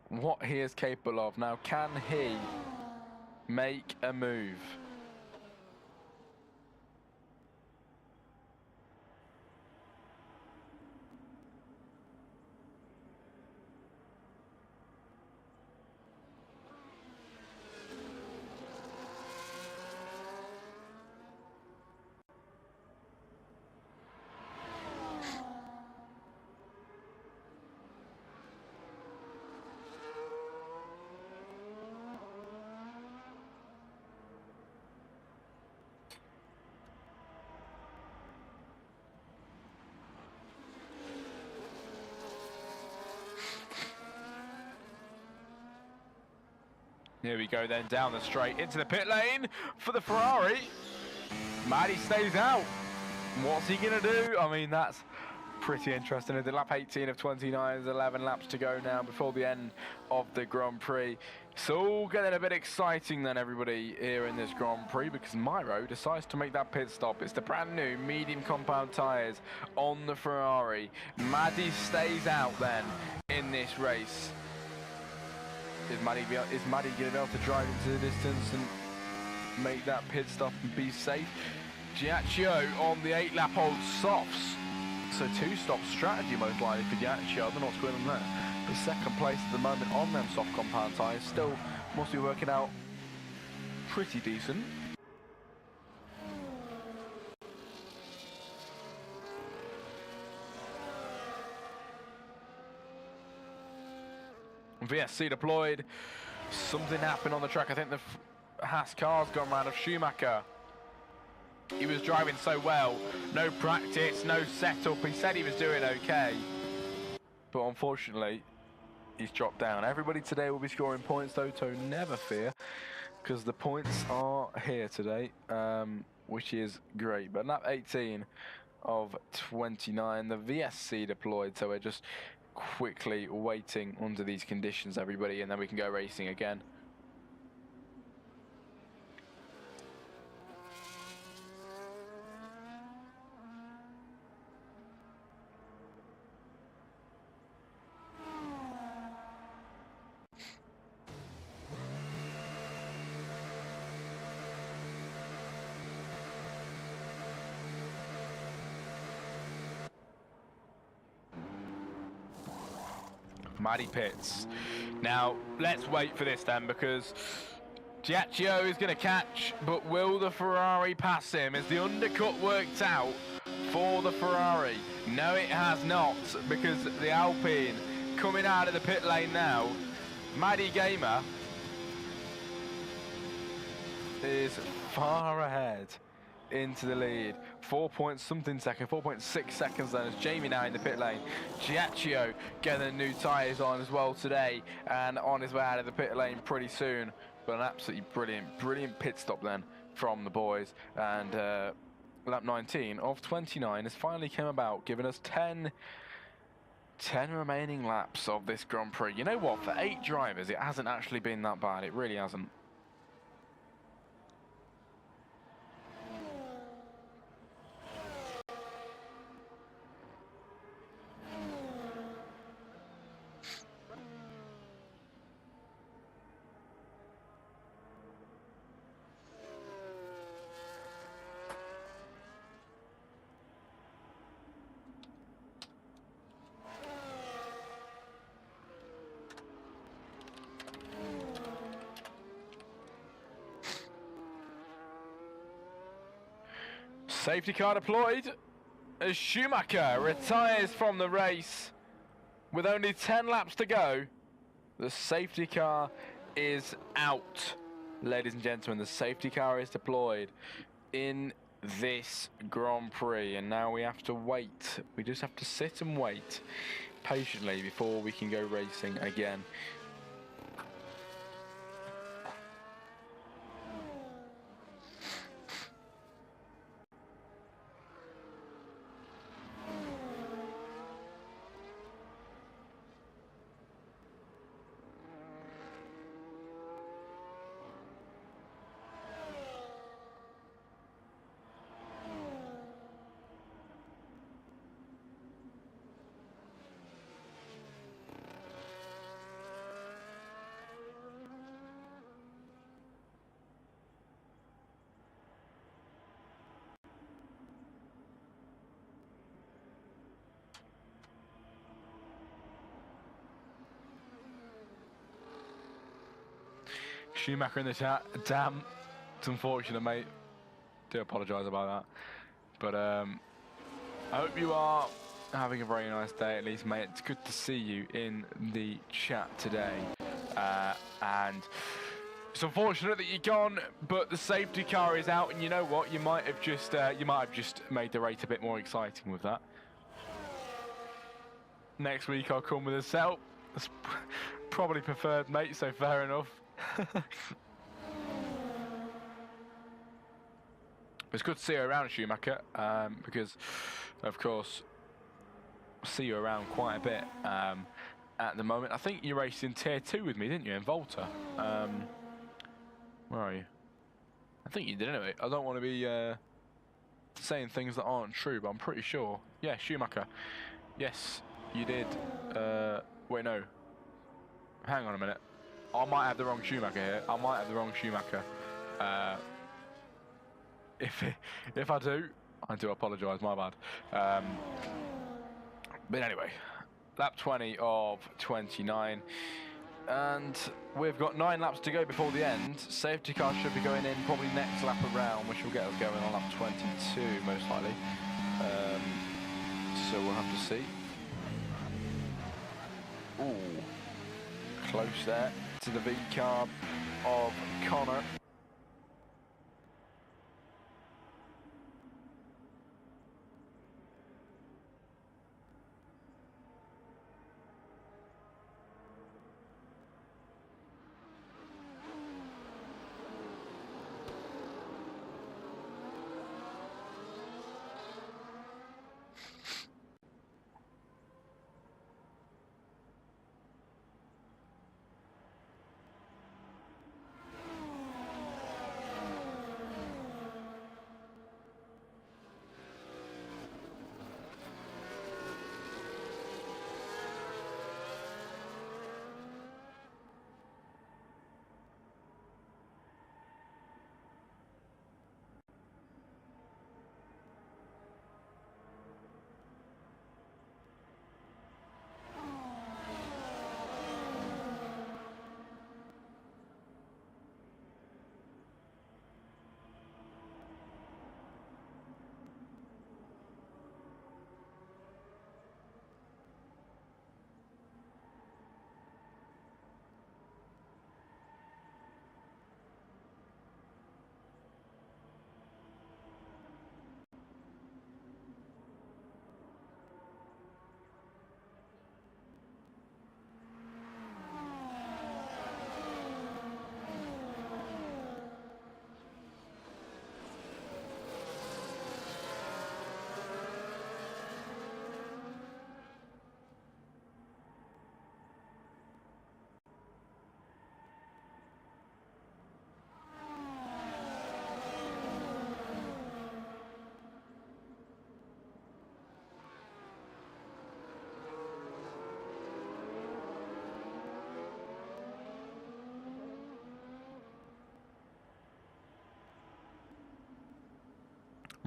what he is capable of. Now, can he make a move? Here we go then, down the straight into the pit lane for the Ferrari. Maddie stays out. What's he gonna do? I mean, that's pretty interesting. The lap 18 of 29, there's 11 laps to go now before the end of the Grand Prix. It's all getting a bit exciting then, everybody, here in this Grand Prix, because Myro decides to make that pit stop. It's the brand new medium compound tyres on the Ferrari. Maddie stays out then in this race. Is Maddie going to be able to drive into the distance and make that pit stop and be safe? Giacchio on the 8-lap-old softs. So 2-stop strategy most likely for Giacchio. I don't know what's going on there. The second place at the moment on them soft compound tyres. Still must be working out pretty decent. VSC deployed. Something happened on the track. I think the Haas car's gone round of Schumacher. He was driving so well. No practice, no setup. He said he was doing okay. But unfortunately, he's dropped down. Everybody today will be scoring points though, so never fear, because the points are here today, which is great. But lap 18 of 29, the VSC deployed, so we're just quickly waiting under these conditions, everybody, and then we can go racing again. Maddie pits. Now, let's wait for this then, because Giacchio is going to catch, but will the Ferrari pass him? Is the undercut worked out for the Ferrari? No, it has not, because the Alpine coming out of the pit lane now. Maddie Gamer is far ahead into the lead. 4.6 seconds then as Jamie now in the pit lane. Giacchio getting new tyres on as well today and on his way out of the pit lane pretty soon. But an absolutely brilliant pit stop then from the boys. And lap 19 of 29 has finally come about, giving us 10 remaining laps of this Grand Prix. You know what, for 8 drivers it hasn't actually been that bad, it really hasn't. Safety car deployed as Schumacher retires from the race with only 10 laps to go. The safety car is out, ladies and gentlemen. The safety car is deployed in this Grand Prix, and now we have to wait. We just have to sit and wait patiently before we can go racing again. Schumacher in the chat. Damn, it's unfortunate, mate. Do apologise about that. But I hope you are having a very nice day, at least, mate. It's good to see you in the chat today. And it's unfortunate that you're gone, but the safety car is out, and you know what? You might have just made the race a bit more exciting with that. Next week I'll come with a cell. That's probably preferred, mate. So fair enough. It's good to see you around, Schumacher, because, of course, I see you around quite a bit at the moment. I think you raced in Tier 2 with me, didn't you, in Volta? Where are you? I think you did anyway. I don't want to be saying things that aren't true, but I'm pretty sure. Yeah, Schumacher. Yes, you did. Wait, no. Hang on a minute. I might have the wrong Schumacher here. I might have the wrong Schumacher. If I do apologise, my bad. But anyway, lap 20 of 29. And we've got 9 laps to go before the end. Safety car should be going in probably next lap around, which will get us going on lap 22, most likely. So we'll have to see. Ooh, close there to the V car of Connor.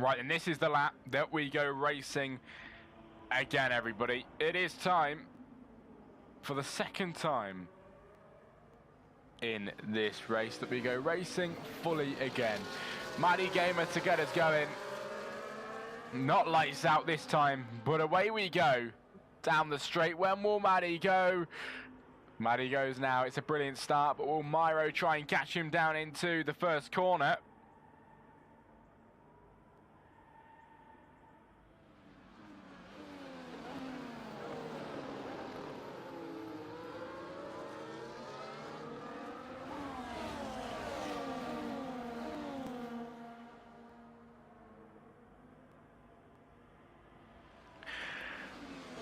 Right, and this is the lap that we go racing again, everybody. It is time for the second time in this race that we go racing fully again. Maddie Gamer to get us going. Not lights out this time, but away we go down the straight. When will Maddie go? Maddie goes now. It's a brilliant start, but will Myro try and catch him down into the first corner?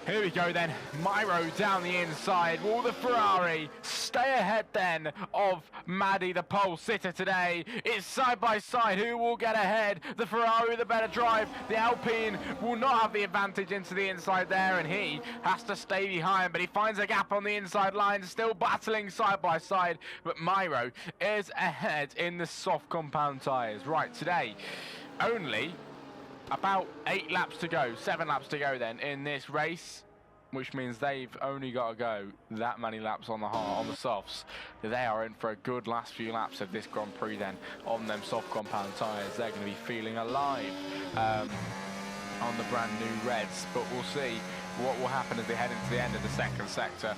Here we go then, Myro down the inside. Will the Ferrari stay ahead then of Maddie, the pole sitter today? It's side by side, who will get ahead? The Ferrari with the better drive. The Alpine will not have the advantage into the inside there, and he has to stay behind, but he finds a gap on the inside line, still battling side by side, but Myro is ahead in the soft compound tyres. Right, today, only about 8 laps to go, 7 laps to go then in this race, which means they've only got to go that many laps on the hard, on the softs. They are in for a good last few laps of this Grand Prix then on them soft compound tyres. They're going to be feeling alive on the brand new reds, but we'll see what will happen as they head into the end of the second sector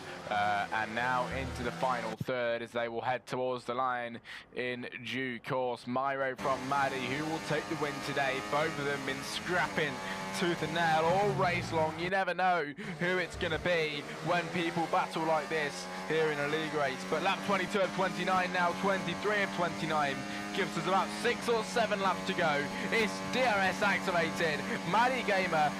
and now into the final third as they will head towards the line in due course. Myro from Maddie, who will take the win today. Both of them been scrapping tooth and nail all race long. You never know who it's going to be when people battle like this here in a league race. But lap 22 of 29 now, 23 of 29 gives us about 6 or 7 laps to go. It's DRS activated. Maddie Gamer,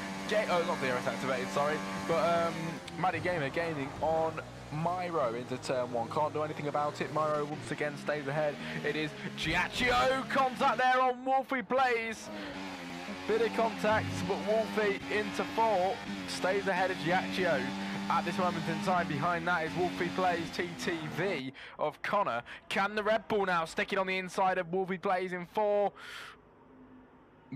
oh, not DRS activated, sorry, but Maddie Gamer gaining on Myro into turn 1. Can't do anything about it. Myro once again stays ahead. It is Giacchio. Contact there on Wolfie Plays. Bit of contact, but Wolfie into 4. Stays ahead of Giacchio at this moment in time. Behind that is Wolfie Plays TTV of Connor. Can the Red Bull now stick it on the inside of Wolfie Plays in 4?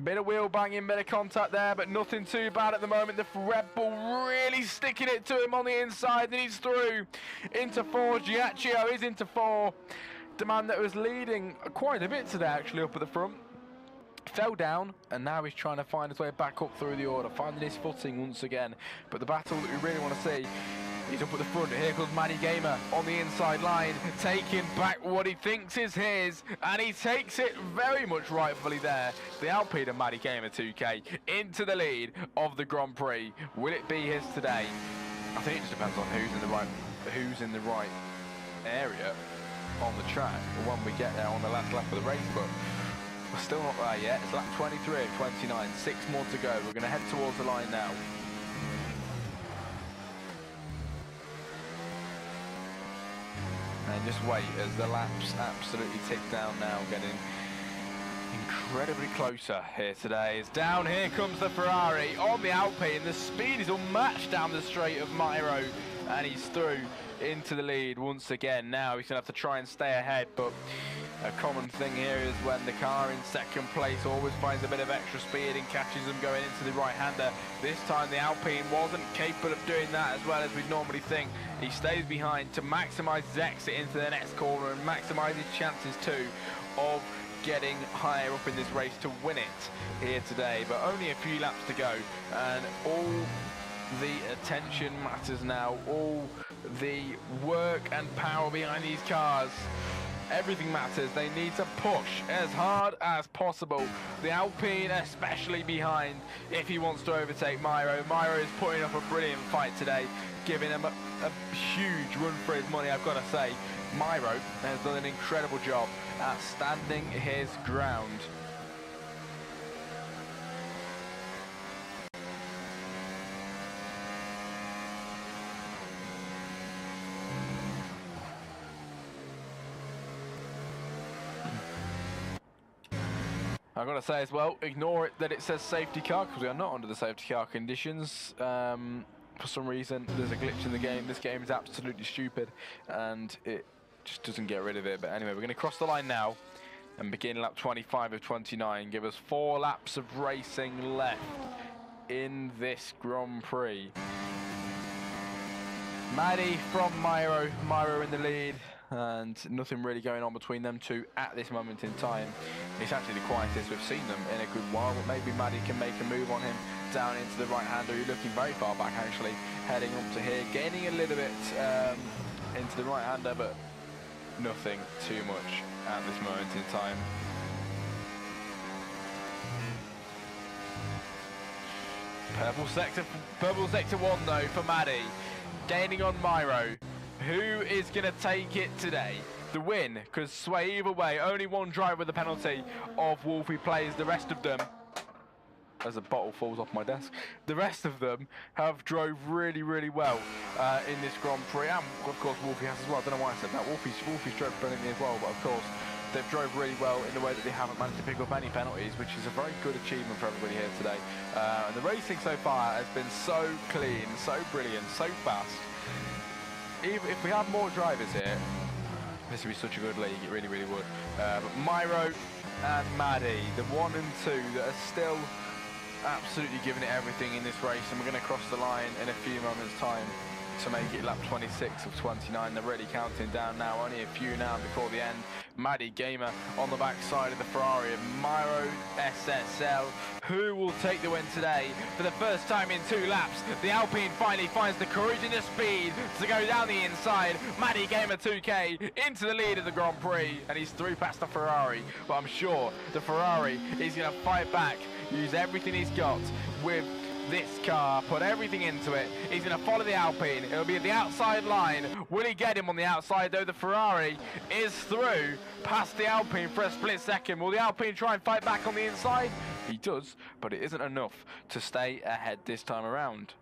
Bit of wheel banging, bit of contact there, but nothing too bad at the moment. The Red Bull really sticking it to him on the inside, and he's through into 4. Giacchio is into 4. The man that was leading quite a bit today, actually, up at the front, fell down, and now he's trying to find his way back up through the order, finding his footing once again. But the battle that we really want to see, he's up at the front. Here comes Maddie Gamer on the inside line, taking back what he thinks is his, and he takes it very much rightfully there. The Alpine and Maddie Gamer 2K into the lead of the Grand Prix. Will it be his today? I think it just depends on who's in the right area on the track when we get there on the last lap of the race. But we're still not there yet. It's lap 23 of 29. 6 more to go. We're going to head towards the line now. And just wait as the laps absolutely tick down now, getting incredibly closer here today. It's down, here comes the Ferrari on the Alpine. The speed is unmatched down the straight of Myro, and he's through into the lead once again. Now he's going to have to try and stay ahead, but a common thing here is when the car in second place always finds a bit of extra speed and catches them going into the right-hander. This time the Alpine wasn't capable of doing that as well as we'd normally think. He stays behind to maximise his exit into the next corner and maximise his chances too of getting higher up in this race to win it here today. But only a few laps to go, and all the attention matters now, all the work and power behind these cars. Everything matters. They need to push as hard as possible. The Alpine especially behind if he wants to overtake Myro. Myro is putting up a brilliant fight today, giving him a huge run for his money, I've got to say. Myro has done an incredible job at standing his ground. I've got to say as well, ignore it that it says safety car, because we are not under the safety car conditions. For some reason, there's a glitch in the game. This game is absolutely stupid, and it just doesn't get rid of it. But anyway, we're going to cross the line now and begin lap 25 of 29. Give us 4 laps of racing left in this Grand Prix. Maddie from Myro in the lead, and nothing really going on between them two at this moment in time. It's actually the quietest we've seen them in a good while, but maybe Maddie can make a move on him down into the right-hander. You're looking very far back actually, heading up to here, gaining a little bit into the right-hander, but nothing too much at this moment in time. Purple sector 1 though for Maddie, gaining on Myro. Who is going to take it today? The win, because sway either way, only one driver with the penalty of Wolfie plays. The rest of them, as a bottle falls off my desk, the rest of them have drove really, really well in this Grand Prix, and of course Wolfie has as well. I don't know why I said that. Wolfie's drove brilliantly as well, but of course they've drove really well in the way that they haven't managed to pick up any penalties, which is a very good achievement for everybody here today. And the racing so far has been so clean, so brilliant, so fast. Even if we had more drivers here, this would be such a good league, it really, really would. But Myro and Maddie, the 1 and 2 that are still absolutely giving it everything in this race, and we're going to cross the line in a few moments' time to make it lap 26 of 29. They're really counting down now, only a few now before the end. Maddie Gamer on the back side of the Ferrari, and Myro SSL, who will take the win today for the first time in 2 laps. The Alpine finally finds the courage and the speed to go down the inside. Maddie Gamer 2K into the lead of the Grand Prix, and he's through past the Ferrari, but I'm sure the Ferrari is going to fight back, use everything he's got with this car, put everything into it. He's going to follow the Alpine. It'll be at the outside line. Will he get him on the outside though? The Ferrari is through past the Alpine for a split second. Will the Alpine try and fight back on the inside? He does, but it isn't enough to stay ahead this time around.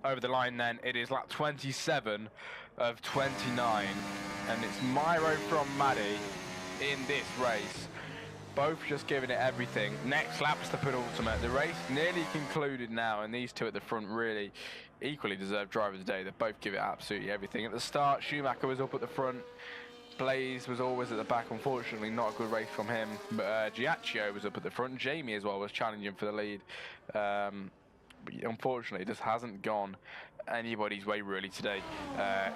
Over the line then, it is lap 27 of 29, and it's Myro from Maddie in this race. Both just giving it everything. Next lap's the penultimate. The race nearly concluded now, and these two at the front really equally deserve driver of the day. They both give it absolutely everything. At the start, Schumacher was up at the front. Blaze was always at the back. Unfortunately, not a good race from him. But Giacchio was up at the front. Jamie as well was challenging for the lead. But unfortunately, it just hasn't gone anybody's way really today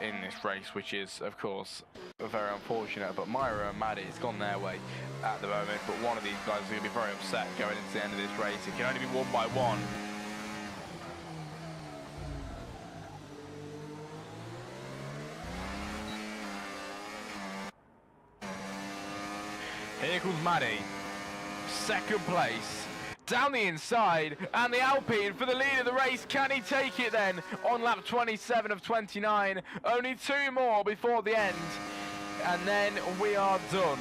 in this race, which is, of course, very unfortunate. But Myro and Maddie, it's gone their way at the moment. But one of these guys is going to be very upset going into the end of this race. It can only be won by one. Here comes Maddie, second place. Down the inside, and the Alpine for the lead of the race. Can he take it then on lap 27 of 29? Only 2 more before the end, and then we are done.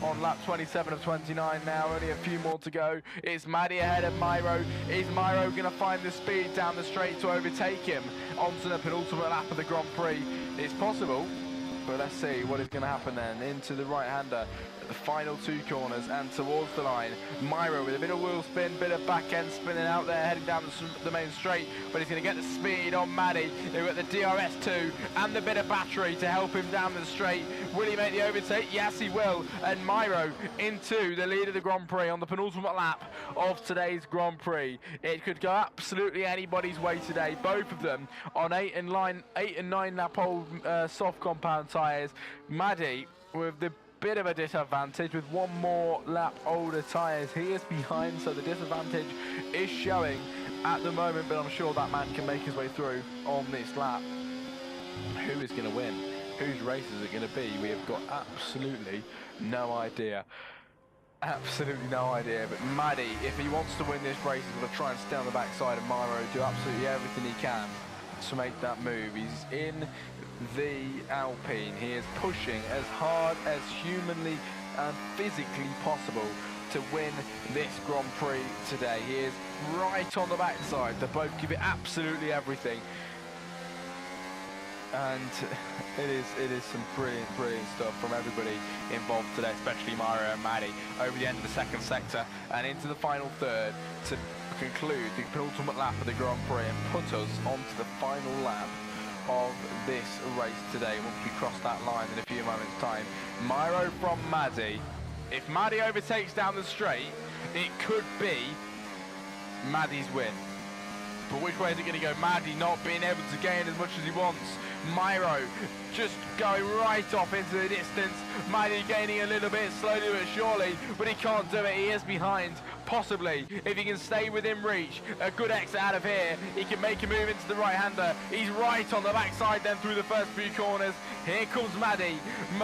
On lap 27 of 29 now, only a few more to go. It's Maddie ahead of Myro. Is Myro going to find the speed down the straight to overtake him onto the penultimate lap of the Grand Prix? It's possible, but let's see what is going to happen then. Into the right-hander. The final 2 corners and towards the line. Myro with a bit of wheel spin, bit of back end spinning out there, heading down the main straight, but he's going to get the speed on Maddie. They've got the DRS2 and the bit of battery to help him down the straight. Will he make the overtake? Yes, he will. And Myro into the lead of the Grand Prix on the penultimate lap of today's Grand Prix. It could go absolutely anybody's way today. Both of them on 8 and 9 lap old soft compound tyres. Maddie with the bit of a disadvantage with one more lap older tyres. He is behind, so the disadvantage is showing at the moment, but I'm sure that man can make his way through on this lap. Who is going to win? Whose race is it going to be? We have got absolutely no idea. Absolutely no idea, but Maddie, if he wants to win this race, he's going to try and stay on the backside of Myro, do absolutely everything he can to make that move. He's in the Alpine. He is pushing as hard as humanly and physically possible to win this Grand Prix today. He is right on the backside. They both give it absolutely everything. And it is some brilliant stuff from everybody involved today, especially Myro and Maddie, over the end of the second sector and into the final third to conclude the penultimate lap of the Grand Prix and put us onto the final lap of this race today once we cross that line in a few moments' time. Myro from Maddie. If Maddie overtakes down the straight, it could be Maddie's win. But which way is it going to go? Maddie not being able to gain as much as he wants. Myro just going right off into the distance. Maddie gaining a little bit slowly but surely, but he can't do it. He is behind. Possibly, if he can stay within reach, a good exit out of here, he can make a move into the right-hander. He's right on the backside then through the first few corners. Here comes Maddie.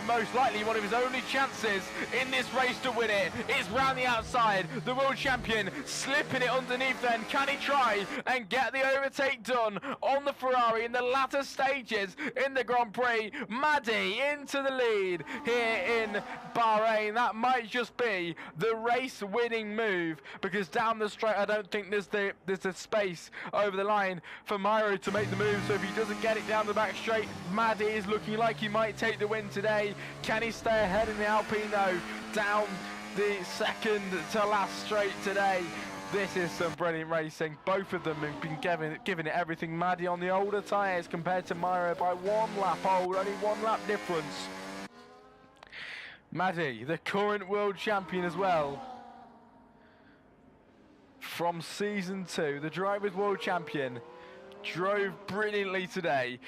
Most likely one of his only chances in this race to win it is round the outside. The world champion slipping it underneath then. Can he try and get the overtake done on the Ferrari in the latter stages in the Grand Prix? Maddie into the lead here in Bahrain. That might just be the race-winning move, because down the straight I don't think there's the space over the line for Myro to make the move. So if he doesn't get it down the back straight, Maddie is looking like he might take the win today. Can he stay ahead in the Alpine though? Down the second to last straight today. This is some brilliant racing. Both of them have been giving it everything. Maddie on the older tyres compared to Myro by 1 lap old, only 1 lap difference. Maddie, the current world champion as well. From season 2, the Drivers' World Champion, drove brilliantly today.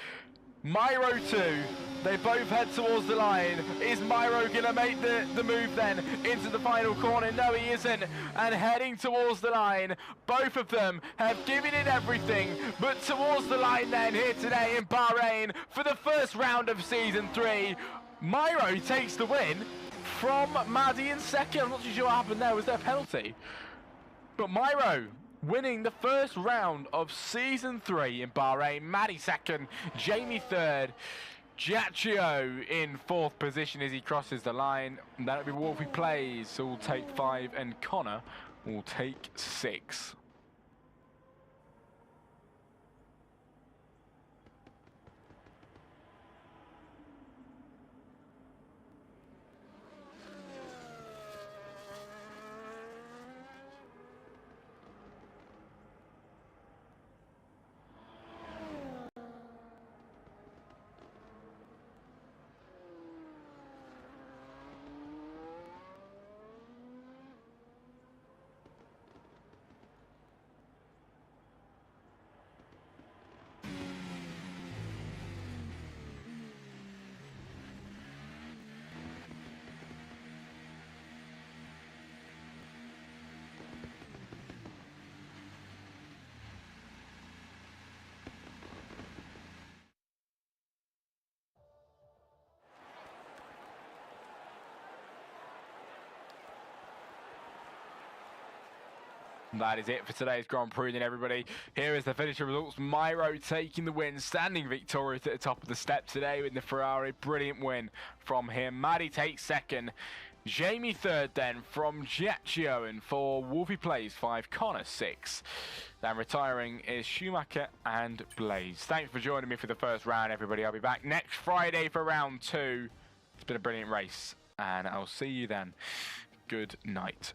Myro too, they both head towards the line. Is Myro going to make the move then into the final corner? No, he isn't. And heading towards the line, both of them have given it everything, but towards the line then here today in Bahrain for the first round of season 3. Myro takes the win from Maddie in second. I'm not too sure what happened there. Was there a penalty? But Myro winning the first round of season 3 in Bahrain. Maddie second, Jamie third, Giacchio in 4th position as he crosses the line. And that'll be Wolfie Plays, who will take 5, and Connor will take 6. That is it for today's Grand Prix then, everybody. Here is the finisher results. Myro taking the win, standing victorious at the top of the step today with the Ferrari. Brilliant win from him. Maddie takes second. Jamie third then from Giacchio, and for Wolfie Plays 5, Connor 6. Then retiring is Schumacher and Blaze. Thanks for joining me for the first round, everybody. I'll be back next Friday for round 2. It's been a brilliant race, and I'll see you then. Good night.